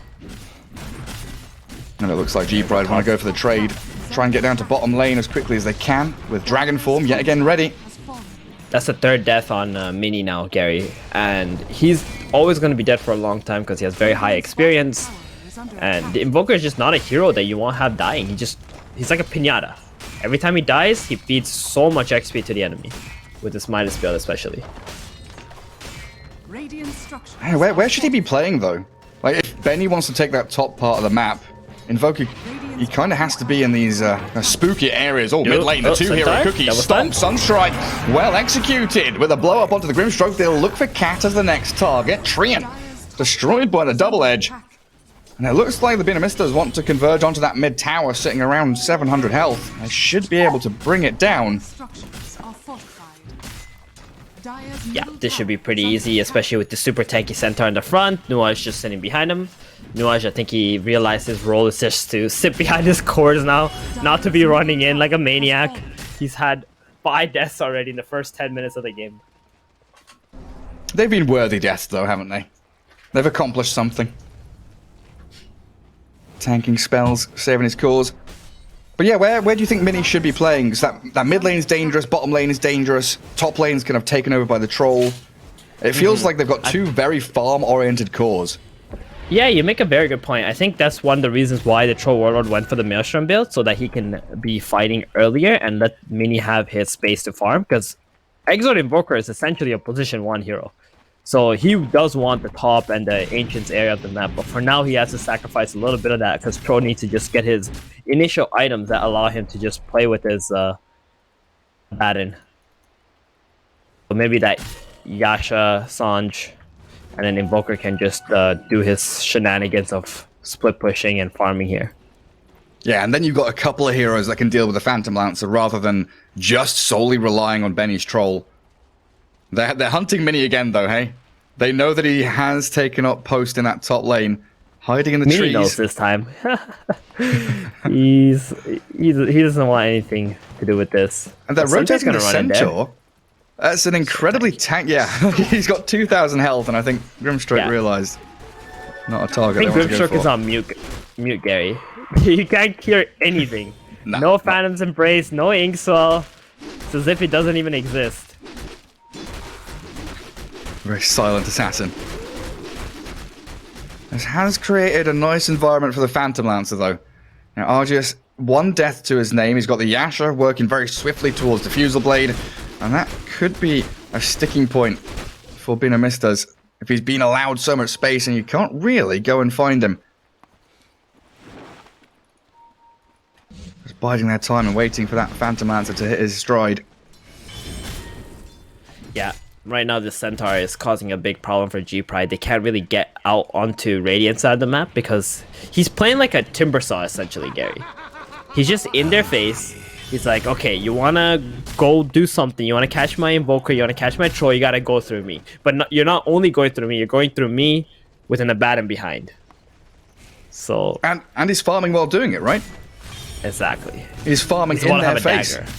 S5: And it looks like G-Pride want to go for the trade. Try and get down to bottom lane as quickly as they can with Dragon Form yet again ready.
S6: That's the third death on Mini now, Gary. And he's always going to be dead for a long time because he has very high experience. And the Invoker is just not a hero that you want to have dying. He's like a pinata. Every time he dies, he feeds so much XP to the enemy. With this Midas build especially.
S4: Radiant structures.
S5: Hey, where should he be playing, though? Like, if Benny wants to take that top part of the map, Invoker, he kind of has to be in these spooky areas. Oh, mid lane, the two-hero
S6: Centaur,
S5: cookie.
S6: double
S5: Stomp,
S6: stun.
S5: Sunstrike. Well executed. With a blow-up onto the Grimstroke, they'll look for Cat as the next target. Treant destroyed by the double edge. And it looks like the BINOMISTAS want to converge onto that mid tower sitting around 700 health. They should be able to bring it down.
S4: Structures are fortified. Dire's
S6: Yeah,
S4: middle
S6: this should be
S4: tower
S6: pretty
S4: is under
S6: easy,
S4: attack.
S6: especially with the super tanky Centaur in the front. Nuage just sitting behind him. Nuage, I think he realized his role is just to sit behind his cores now, not to be running in like a maniac. He's had 5 deaths already in the first 10 minutes of the game.
S5: They've been worthy deaths, though, haven't they? They've accomplished something. Tanking spells, saving his cause. But yeah, where do you think Mini should be playing? Because that mid lane is dangerous, bottom lane is dangerous, top lane's kind of taken over by the troll. It feels like they've got two very farm-oriented cores.
S6: Yeah, you make a very good point. I think that's one of the reasons why the Troll Warlord went for the Maelstrom build, so that he can be fighting earlier and let Mini have his space to farm, because Exort Invoker is essentially a position 1 hero. So he does want the top and the Ancients area of the map, but for now he has to sacrifice a little bit of that, because Troll needs to just get his initial items that allow him to just play with his Baron. So maybe that Yasha, Sanj, and then Invoker can just do his shenanigans of split pushing and farming here.
S5: Yeah, and then you've got a couple of heroes that can deal with the Phantom Lancer rather than just solely relying on Benny's troll. They're hunting Mini again, though, hey? They know that he has taken up post in that top lane, hiding in the
S6: Mini
S5: trees.
S6: knows this time. he doesn't want anything to do with this.
S5: And they're
S6: But Centaur's
S5: rotating the
S6: gonna run in there.
S5: Centaur. That's an incredibly yeah, he's got 2,000 health, and I think Grimstroke
S6: Yeah.
S5: realized not a target
S6: I think
S5: they want to go
S6: Grimstroke is
S5: for.
S6: on mute, Gary. You can't hear anything. No Phantom's Embrace, no Inkswell. It's as if it doesn't even exist.
S5: Very silent assassin. This has created a nice environment for the Phantom Lancer, though. Now, Argius, 1 death to his name. He's got the Yasha working very swiftly towards the Fusel Blade, and that could be a sticking point for BINOMISTAS if he's been allowed so much space and you can't really go and find him. Just biding their time and waiting for that Phantom Lancer to hit his stride.
S6: Yeah, right now the Centaur is causing a big problem for G-Pride. They can't really get out onto Radiant side of the map because he's playing like a Timbersaw, essentially, Gary. He's just in their face. He's like, okay, you want to go do something. You want to catch my Invoker. You want to catch my Troll. You got to go through me. But you're not only going through me. You're going through me with an Abaddon behind. So...
S5: And he's farming while doing it, right?
S6: Exactly.
S5: He's farming
S6: He's
S5: in
S6: want to
S5: their
S6: have a
S5: face.
S6: dagger.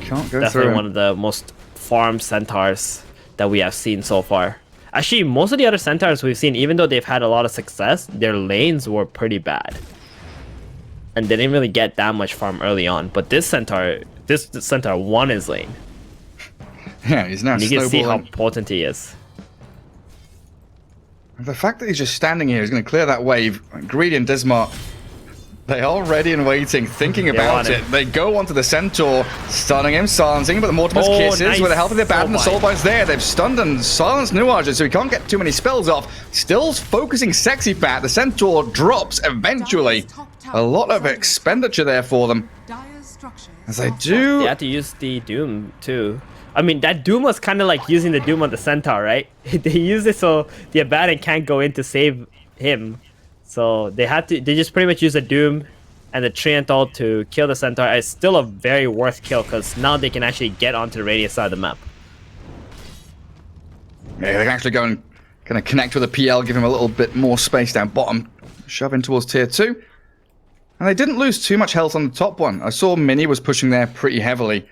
S5: Can't go
S6: Definitely
S5: through
S6: one
S5: him.
S6: of the most farmed Centaurs that we have seen so far. Actually, most of the other Centaurs we've seen, even though they've had a lot of success, their lanes were pretty bad. And they didn't really get that much farm early on. But this Centaur won his lane.
S5: Yeah, he's now
S6: And you can see how
S5: snowballing.
S6: potent he is.
S5: The fact that he's just standing here is going to clear that wave. Greedy and Dismar, they are ready and waiting, thinking about
S6: on
S5: it.
S6: him.
S5: They go onto the Centaur, stunning him, silencing him, but the Mortimer's
S6: Oh,
S5: kisses
S6: nice.
S5: with the help of the Abaddon. The
S6: So
S5: Soulbide's there. They've stunned and silenced Nuage, so he can't get too many spells off. Still focusing Sexy Fat. The Centaur drops eventually. A lot of expenditure there for them.
S4: Dire's structures
S5: As they
S4: are
S5: do.
S6: They had to use the Doom, too. I mean, that Doom was kind of like using the Doom on the Centaur, right? They used it so the Abaddon can't go in to save him. So they just pretty much use the Doom and the Treant ult to kill the Centaur. It's still a very worth kill because now they can actually get onto the radius side of the map.
S5: Yeah, they can actually go and kind of connect with a PL, give him a little bit more space down bottom, shove in towards tier 2. And they didn't lose too much health on the top one. I saw Mini was pushing there pretty heavily.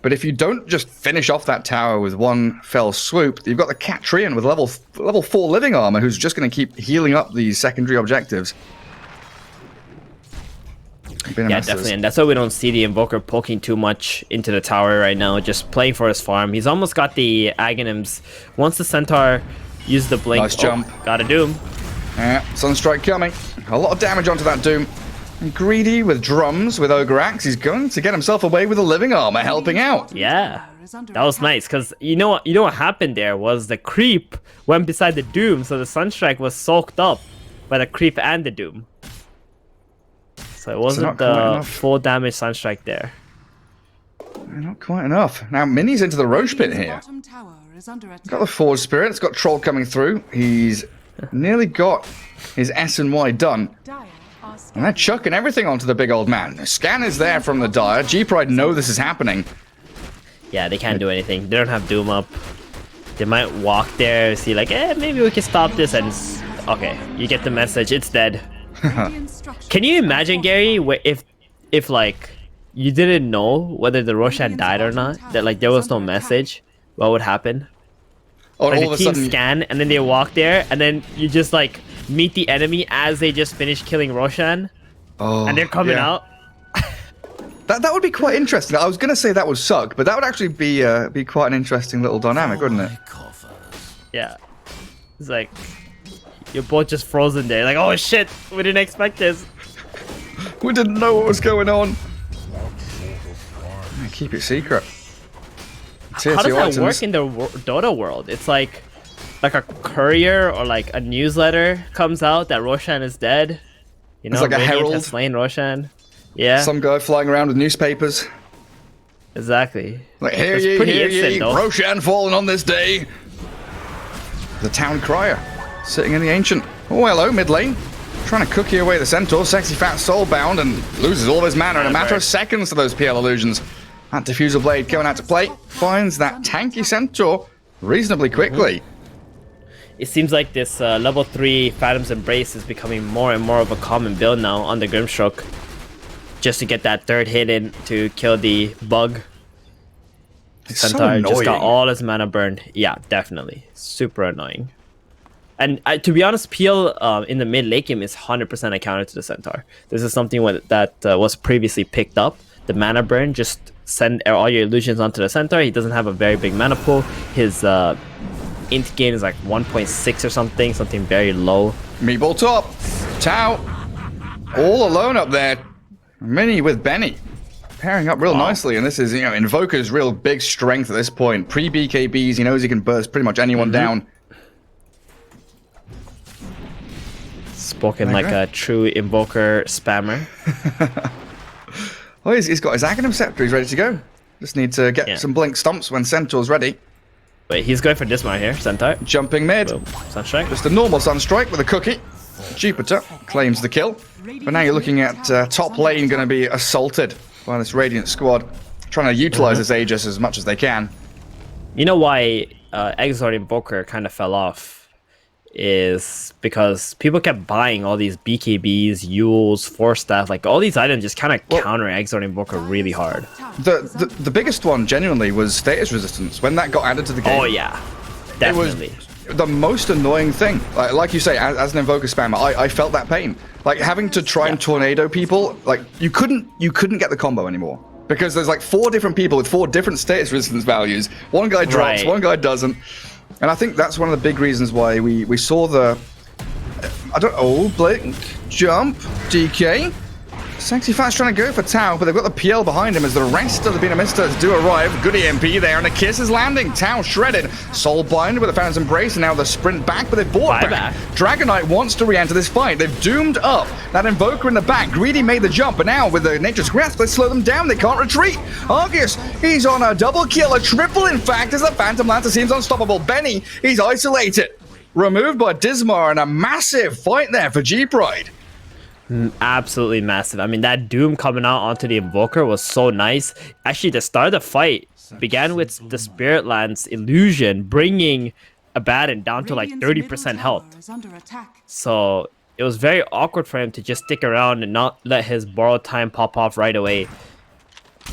S5: But if you don't just finish off that tower with one fell swoop, you've got the Catrian with level 4 living armor who's just going to keep healing up these secondary objectives.
S6: Yeah, definitely. And that's why we don't see the Invoker poking too much into the tower right now, just playing for his farm. He's almost got the Aghanims. Once the Centaur used the blink,
S5: Nice jump.
S6: got a Doom.
S5: Yeah, Sunstrike coming. A lot of damage onto that Doom. And Greedy with drums, with Ogre Axe, he's going to get himself away with a living armor, helping out.
S6: Yeah, that was nice because you know what happened there was the creep went beside the Doom, so the Sunstrike was soaked up by the creep and the Doom. So it wasn't the full damage Sunstrike there.
S5: Not quite enough. Now Mini's into the Roche pit here. Got the Forge Spirit, it's got Troll coming through. He's nearly got his S and Y done. And they're chucking everything onto the big old man. The scan is there from the Dire. G-Pride know this is happening.
S6: Yeah, they can't do anything. They don't have Doom up. They might walk there, see like, maybe we can stop this, and okay, you get the message. It's dead. Can you imagine, Gary, if like you didn't know whether the Roshan died or not? That like there was no message. What would happen?
S5: Or
S6: like
S5: all
S6: the
S5: of a
S6: team
S5: sudden,
S6: scan, and then they walk there, and then you just like meet the enemy as they just finished killing Roshan, and they're coming out.
S5: That would be quite interesting. I was going to say that would suck, but that would actually be quite an interesting little dynamic, wouldn't it?
S6: Yeah. It's like you're both just frozen there. Like, oh shit, we didn't expect this.
S5: We didn't know what was going on. Keep it secret.
S6: How does that work in the Dota world? It's like a courier or like a newsletter comes out that Roshan is dead. You know,
S5: it's like a herald.
S6: Has slain Roshan. Yeah.
S5: Some guy flying around with newspapers.
S6: Exactly.
S5: Like, hear ye, Roshan fallen on this day. The town crier, sitting in the ancient. Oh, hello, mid lane. Trying to cookie away the centaur, sexy fat soulbound, and loses all of his mana in a matter of seconds to those PL illusions. That diffuser blade going out to play, finds that tanky centaur reasonably quickly.
S6: It seems like this level 3 Phantom's Embrace is becoming more and more of a common build now on the Grimstroke. Just to get that third hit in to kill the bug. Centaur just got all his mana burned. Yeah, definitely. Super annoying. And to be honest, PL in the mid late game is 100% a counter to the Centaur. This is something that was previously picked up. The mana burn, just send all your illusions onto the Centaur. He doesn't have a very big mana pool. His int gain is like 1.6 or something very low.
S5: Meatball top. Tau. All alone up there. Mini with Benny. Pairing up real nicely, and this is, you know, Invoker's real big strength at this point. Pre-BKBs, he knows he can burst pretty much anyone down.
S6: Spoken like a true Invoker spammer.
S5: Oh, he's got his Aghanim Scepter, he's ready to go. Just need to get some blink stomps when Centaur's ready.
S6: Wait, he's going for this one here, Centaur.
S5: Jumping mid.
S6: Boom. Sunstrike.
S5: Just a normal Sunstrike with a cookie. Jupiter claims the kill. But now you're looking at top lane going to be assaulted by this Radiant squad. Trying to utilize this Aegis as much as they can.
S6: You know why Exort Invoker kind of fell off? Is because people kept buying all these BKBs, Yules, Force Staff, like all these items just kind of counter Exort Invoker really hard.
S5: The biggest one, genuinely, was Status Resistance. When that got added to the game.
S6: Oh yeah, definitely.
S5: It was the most annoying thing. Like you say, as an Invoker spammer, I felt that pain. Like having to try and tornado people, like you couldn't get the combo anymore. Because there's like 4 different people with 4 different status resistance values. One guy drops, one guy doesn't. And I think that's one of the big reasons why we saw the... blink, jump, DK. Sexy Fat's trying to go for Tau, but they've got the PL behind him as the rest of the BINOMISTAS do arrive. Good EMP there, and a kiss is landing. Tau shredded. Soulbind with a Phantom's Embrace, and now the sprint back, but they've bought back. Dragonite wants to re-enter this fight. They've doomed up that Invoker in the back. Greedy made the jump, but now with the Nature's Grasp, they slow them down. They can't retreat. Argus, he's on a double kill, a triple in fact, as the Phantom Lancer seems unstoppable. Benny, he's isolated. Removed by Dismar, and a massive fight there for G-Pride.
S6: Absolutely massive. I mean, that Doom coming out onto the Invoker was so nice. Actually, the start of the fight began with the Spirit Lance illusion bringing Abaddon down to like 30% health. So it was very awkward for him to just stick around and not let his borrowed time pop off right away.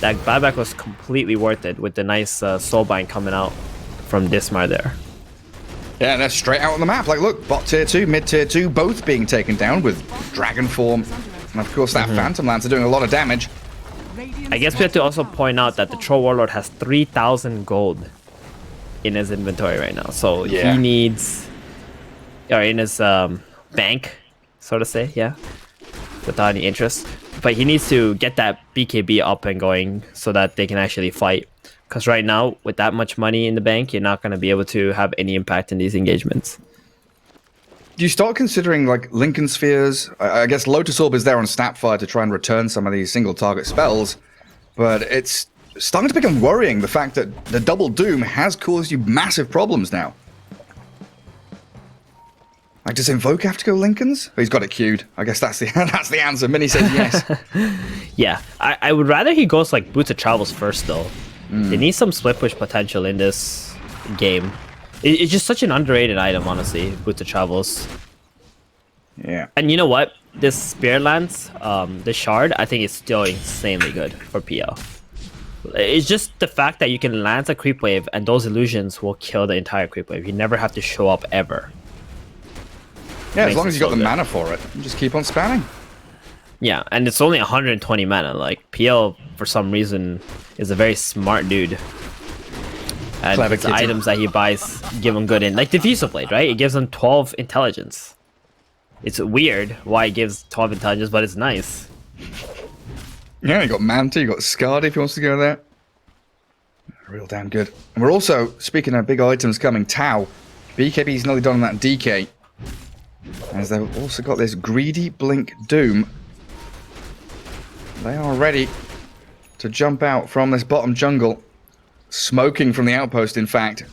S6: That buyback was completely worth it with the nice Soulbind coming out from Dismar there.
S5: Yeah, and they're straight out on the map. Like, look, bot tier 2, mid tier 2, both being taken down with Dragon Form. And of course, that Phantom Lancer doing a lot of damage.
S6: I guess we have to also point out that the Troll Warlord has 3,000 gold in his inventory right now. So he needs... Or in his bank, so to say, yeah. without any interest. But he needs to get that BKB up and going so that they can actually fight. Because right now, with that much money in the bank, you're not going to be able to have any impact in these engagements.
S5: Do you start considering like Lincoln Spheres? I guess Lotus Orb is there on Snapfire to try and return some of these single target spells, but it's starting to become worrying, the fact that the double Doom has caused you massive problems now. Like, does Invoke have to go Lincolns? Oh, he's got it queued. I guess that's the that's the answer. Mini says yes.
S6: Yeah, I would rather he goes like Boots of Travels first, though. They need some split push potential in this game. It's just such an underrated item, honestly, Boots of Travels.
S5: Yeah.
S6: And you know what? This Spirit Lance, the Shard, I think is still insanely good for PL. It's just the fact that you can lance a creep wave and those illusions will kill the entire creep wave. You never have to show up ever.
S5: Yeah, as long as you got the mana for it, you just keep on spamming.
S6: Yeah, and it's only 120 mana. Like, PL, for some reason, is a very smart dude. And
S5: Clever
S6: his
S5: kitty.
S6: items that he buys give him good in. Like, Diffusive Blade, right? It gives him 12 intelligence. It's weird why it gives 12 intelligence, but it's nice.
S5: Yeah, you got Manta, you got Skadi if he wants to go there. Real damn good. And we're also, speaking of big items coming, Tau. BKB's nearly done on that DK. As they've also got this Greedy Blink Doom. They are ready to jump out from this bottom jungle. Smoking from the outpost, in fact.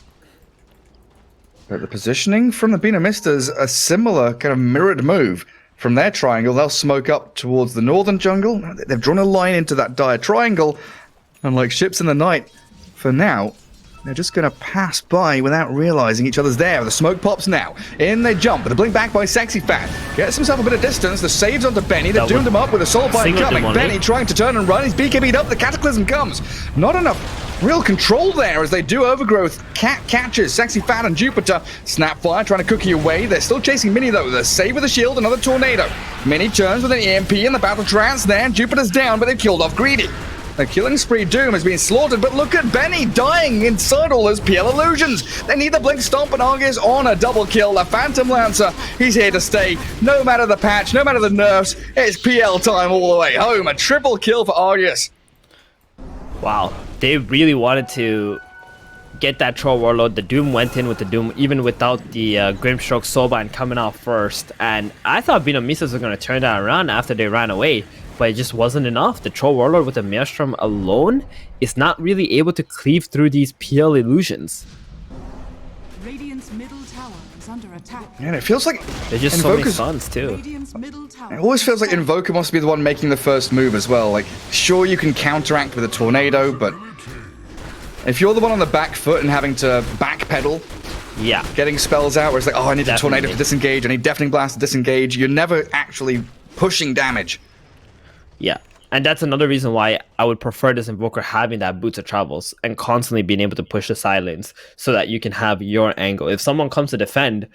S5: But the positioning from the BINOMISTAS, a similar kind of mirrored move. From their triangle, they'll smoke up towards the northern jungle. They've drawn a line into that dire triangle. And like ships in the night, for now, they're just going to pass by without realizing each other's there. The smoke pops now. In they jump, but the blink back by Sexy Fat. Gets himself a bit of distance. The saves onto Benny. They've doomed him up with a soul bind
S6: Single
S5: coming.
S6: demonic.
S5: Benny trying to turn and run. He's BKB'd up. The Cataclysm comes. Not enough real control there as they do overgrowth. Cat catches Sexy Fat and Jupiter. Snapfire trying to cookie away. They're still chasing Mini though. The save with a shield, another tornado. Mini turns with an EMP in the battle trance there. Jupiter's down, but they've killed off Greedy. The killing spree Doom has been slaughtered, but look at Benny dying inside all those PL illusions. They need the Blink Stomp, and Argus on a double kill. The Phantom Lancer, he's here to stay. No matter the patch, no matter the nerfs, it's PL time all the way home. A triple kill for Argus.
S6: Wow, they really wanted to get that Troll Warlord. The Doom went in with the Doom, even without the Grimstroke Soulbind coming out first. And I thought BINOMISTAS was going to turn that around after they ran away, but it just wasn't enough. The Troll Warlord with the Maelstrom alone is not really able to cleave through these PL illusions.
S4: Radiant's middle tower is under attack.
S5: And it feels like
S6: There's just so many
S5: Invoker's-
S6: stuns too.
S4: Radiant's middle tower.
S5: It always feels like Invoker wants to be the one making the first move as well. Like, sure, you can counteract with a tornado, but if you're the one on the back foot and having to backpedal,
S6: Yeah,
S5: getting spells out where it's like, oh, I need a tornado
S6: Definitely.
S5: to disengage, I need Deafening Blast to disengage, you're never actually pushing damage.
S6: yeah. And that's another reason why I would prefer this Invoker having that Boots of Travels and constantly being able to push the side lanes so that you can have your angle. If someone comes to defend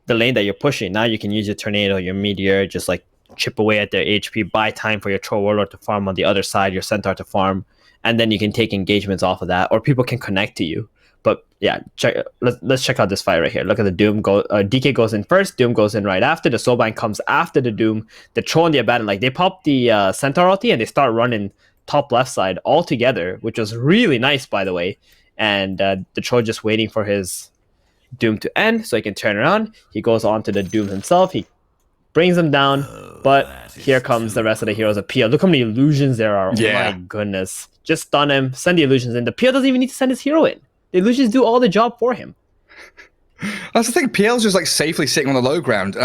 S6: the lane that you're pushing, now you can use your Tornado, your Meteor, just like chip away at their HP, buy time for your Troll Warlord to farm on the other side, your Centaur to farm, and then you can take engagements off of that, or people can connect to you. But yeah, let's check out this fight right here. Look at the Doom go. DK goes in first. Doom goes in right after. The Soulbind comes after the Doom. The Troll and the Abaddon, like they pop the Centaur ulti and they start running top left side all together, which was really nice, by the way. And the Troll just waiting for his Doom to end so he can turn around. He goes on to the Doom himself. He brings him down. But here comes the rest of the heroes of PL. Look how many illusions there are.
S5: Yeah.
S6: Oh my goodness. Just stun him. Send the illusions in. The PL doesn't even need to send his hero in. The illusions do all the job for him.
S5: That's the thing, PL's just like safely sitting on the low ground.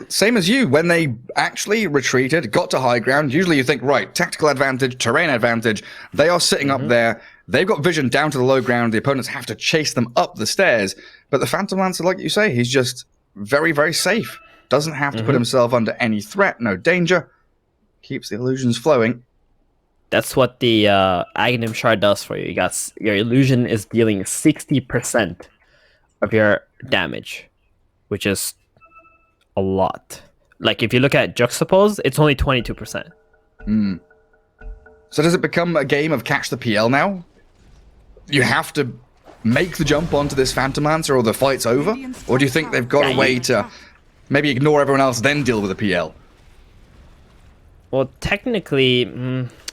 S5: Same as you, when they actually retreated, got to high ground, usually you think, right, tactical advantage, terrain advantage, they are sitting up there, they've got vision down to the low ground, the opponents have to chase them up the stairs, but the Phantom Lancer, like you say, he's just very, very safe. Doesn't have to put himself under any threat, no danger, keeps the illusions flowing.
S6: That's what the Aghanim Shard does for you. You got your illusion is dealing 60% of your damage, which is a lot. Like if you look at Juxtapose, it's only 22%.
S5: So does it become a game of catch the PL now? You have to make the jump onto this Phantom Lancer or the fight's over? Or do you think they've got a way to maybe ignore everyone else, then deal with the PL?
S6: Well, technically,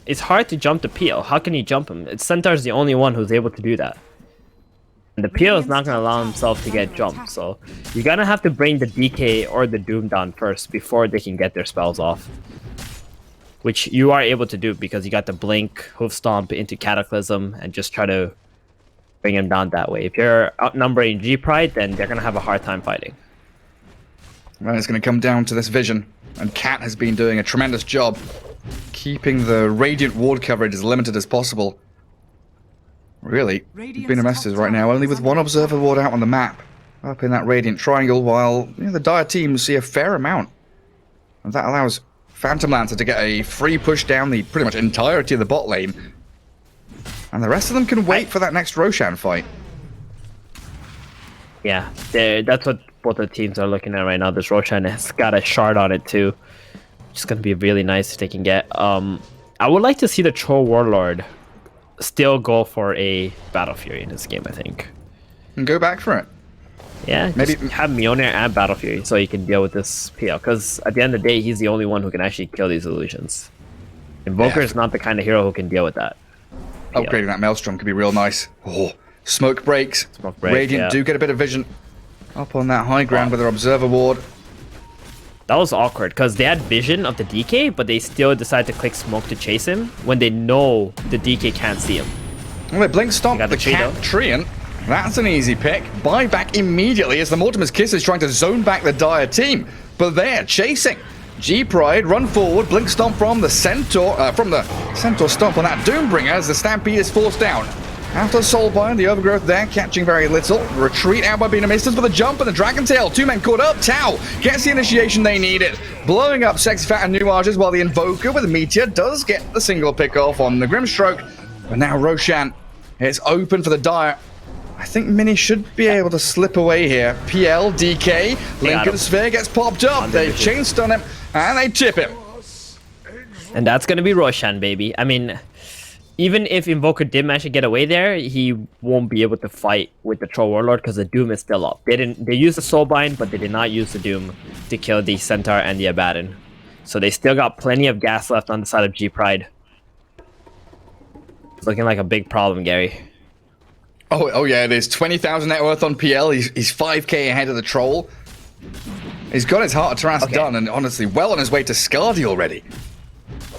S6: it's hard to jump the PL. How can you jump him? Centaur's the only one who's able to do that. And the PL is not going to allow himself to get jumped, so you're going to have to bring the DK or the Doom down first before they can get their spells off. Which you are able to do because you got the Blink, Hoof Stomp into Cataclysm, and just try to bring him down that way. If you're outnumbering G-Pride, then they're going to have a hard time fighting.
S5: Well, it's going to come down to this vision, and Cat has been doing a tremendous job keeping the Radiant ward coverage as limited as possible. Really, BINOMISTAS right now only with one Observer ward out on the map, up in that Radiant triangle, while the Dire teams see a fair amount. And that allows Phantom Lancer to get a free push down the pretty much entirety of the bot lane. And the rest of them can wait for that next Roshan fight.
S6: Yeah, that's what both the teams are looking at right now. This Roshan has got a shard on it too. It's going to be really nice if they can get. I would like to see the Troll Warlord still go for a Battle Fury in this game, I think.
S5: And go back for it.
S6: Yeah,
S5: maybe
S6: have Mjolnir and Battle Fury so he can deal with this PL. Because at the end of the day, he's the only one who can actually kill these illusions. Invoker is not the kind of hero who can deal with that. PL.
S5: Upgrading that Maelstrom could be real nice. Oh, smoke breaks. Radiant do get a bit of vision up on that high ground with their Observer ward.
S6: That was awkward because they had vision of the DK, but they still decided to click smoke to chase him when they know the DK can't see him.
S5: Well, they Blink Stomp the Cat Treant. That's an easy pick. Buyback immediately as the Mortimer's Kiss is trying to zone back the Dire team. But they're chasing. G-Pride run forward. Blink Stomp from the Centaur. Stomp on that Doombringer as the Stampede is forced down. After Soulbind, the Overgrowth there catching very little. Retreat out by BINOMISTAS with a jump and the Dragon Tail. Two men caught up. Tau gets the initiation they needed. Blowing up Sexy Fat and Nuages while the Invoker with Meteor does get the single pick off on the Grimstroke. But now Roshan, it's open for the Dire. I think Mini should be able to slip away here. PL, DK, Lincoln Sphere gets popped up. They chain stun him and they tip him.
S6: And that's going to be Roshan, baby. I mean, even if Invoker did manage to get away there, he won't be able to fight with the Troll Warlord because the Doom is still up. They used the Soulbind, but they did not use the Doom to kill the Centaur and the Abaddon. So they still got plenty of gas left on the side of G-Pride. It's looking like a big problem, Gary.
S5: Oh yeah, it is. 20,000 net worth on PL. He's 5k ahead of the Troll. He's got his Heart of Taras done, and honestly, well on his way to Skadi already.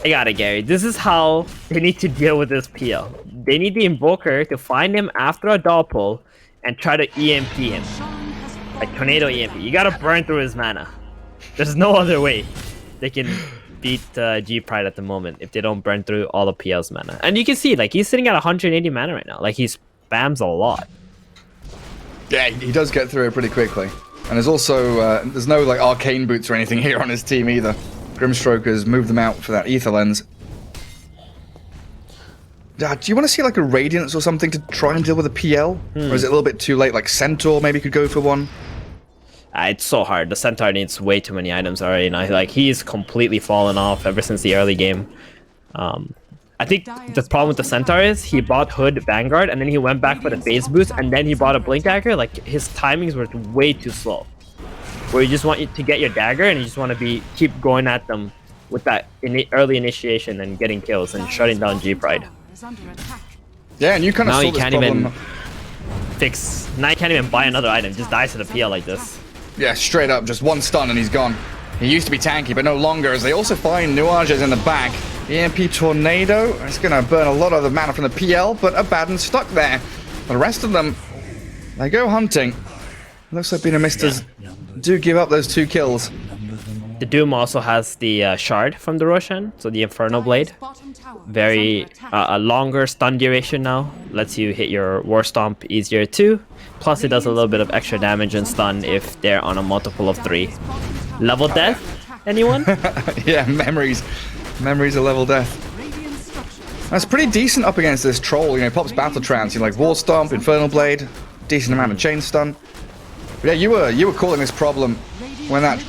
S6: I got it, Gary. This is how they need to deal with this PL. They need the Invoker to find him after a doll pull and try to EMP him. Like Tornado EMP. You gotta burn through his mana. There's no other way they can beat G-Pride at the moment if they don't burn through all of PL's mana. And you can see, like, he's sitting at 180 mana right now. Like, he spams a lot.
S5: Yeah, he does get through it pretty quickly. And there's also, there's no, like, arcane boots or anything here on his team either. Grimstroke has moved them out for that Ether Lens. Do you want to see, like, a Radiance or something to try and deal with a PL? Or is it a little bit too late? Like, Centaur maybe could go for one?
S6: It's so hard. The Centaur needs way too many items already. And like, he's completely fallen off ever since the early game. I think the problem with the Centaur is he bought Hood Vanguard and then he went back for the phase boost and then he bought a Blink Dagger. Like, his timings were way too slow. Where you just want to get your dagger and you just want to keep going at them with that early initiation and getting kills and shutting down G-Pride.
S5: Yeah, and you kind of saw this problem.
S6: Now you can't even buy another item. Just dies to the PL like this.
S5: Yeah, straight up, just one stun and he's gone. He used to be tanky, but no longer, as they also find Nuages in the back. EMP Tornado, it's going to burn a lot of the mana from the PL, but Abaddon's stuck there. The rest of them, they go hunting. Looks like BINOMISTAS do give up those 2 kills.
S6: The Doom also has the Shard from the Roshan, so the Inferno Blade. Very, a longer stun duration now. Lets you hit your War Stomp easier too. Plus it does a little bit of extra damage and stun if they're on a multiple of 3. Level death? Anyone?
S5: Yeah, memories. Memories of level death. That's pretty decent up against this Troll. You know, pops Battle Trance. You like War Stomp, Infernal Blade, decent amount of chain stun. But yeah, you were calling this problem when that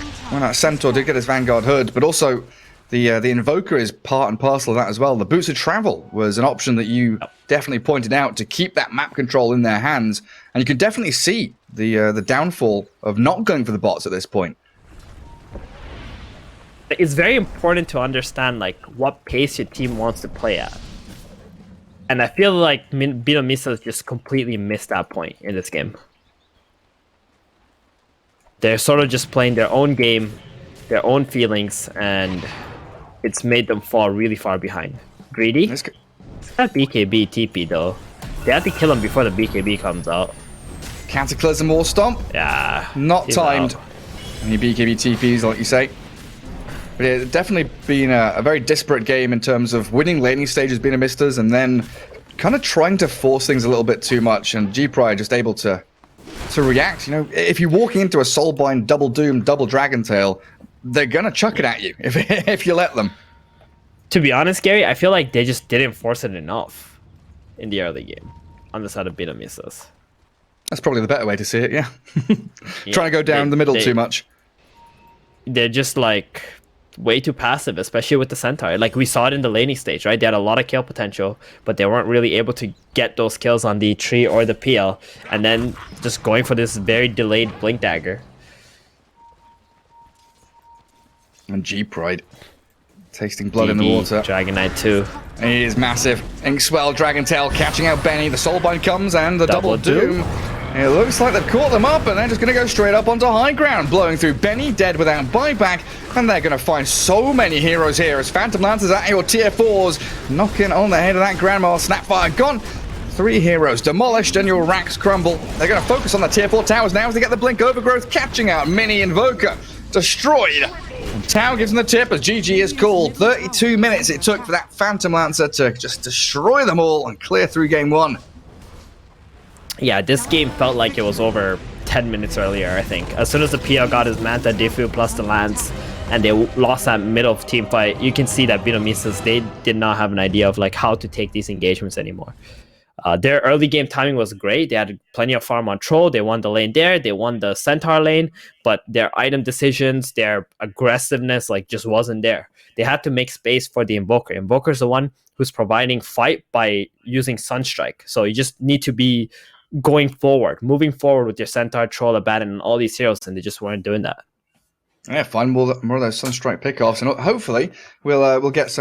S5: Centaur did get his Vanguard Hood, but also the Invoker is part and parcel of that as well. The Boots of Travel was an option that you definitely pointed out to keep that map control in their hands, and you can definitely see the downfall of not going for the bots at this point.
S6: it's very important to understand like what pace your team wants to play at. And I feel like BINOMISTAS just completely missed that point in this game. They're sort of just playing their own game, their own feelings, and it's made them fall really far behind. Greedy? It's that BKB TP though. They have to kill him before the BKB comes out.
S5: Cataclysm War Stomp.
S6: Yeah.
S5: Not timed. Any BKB TPs, like you say. But it's definitely been a very disparate game in terms of winning laning stages, BINOMISTAS, and then kind of trying to force things a little bit too much. And G-Pride just able to react. You know, if you're walking into a Soulbind, double Doom, double Dragon Tail, they're gonna chuck it at you if you let them.
S6: To be honest, Gary, I feel like they just didn't force it enough in the early game on the side of BINOMISTAS.
S5: That's probably the better way to see it, yeah. Trying to go down the middle too much.
S6: They're just like way too passive, especially with the Centaur. Like we saw it in the laning stage, right? They had a lot of kill potential, but they weren't really able to get those kills on the tree or the PL, and then just going for this very delayed Blink Dagger.
S5: And G-Pride. Tasting blood in the water.
S6: Dragon Knight 2.
S5: It is massive. Inkswell, Dragon Tail catching out Benny. The Soulbind comes and the double Doom. It looks like they've caught them up and they're just going to go straight up onto high ground. Blowing through Benny, dead without buyback. And they're going to find so many heroes here as Phantom Lancers at your tier 4s. Knocking on the head of that Grandma. Snapfire gone. 3 heroes demolished and your racks crumble. They're going to focus on the tier 4 towers now as they get the Blink Overgrowth. Catching out Mini Invoker. Destroyed. And Tau gives them the tip as GG is called. 32 minutes it took for that Phantom Lancer to just destroy them all and clear through game 1.
S6: Yeah, this game felt like it was over 10 minutes earlier, I think. As soon as the PL got his Manta, Defu plus the Lance, and they lost that middle of team fight, you can see that BINOMISTAS, they did not have an idea of like how to take these engagements anymore. Their early game timing was great. They had plenty of farm on Troll. They won the lane there. They won the Centaur lane. But their item decisions, their aggressiveness, like just wasn't there. They had to make space for the Invoker. Invoker's the one who's providing fight by using Sunstrike. So you just need to be going forward, moving forward with your Centaur, Troll, Abaddon, and all these heroes, and they just weren't doing that.
S5: Yeah, find more of those Sunstrike pickoffs, and hopefully we'll get some of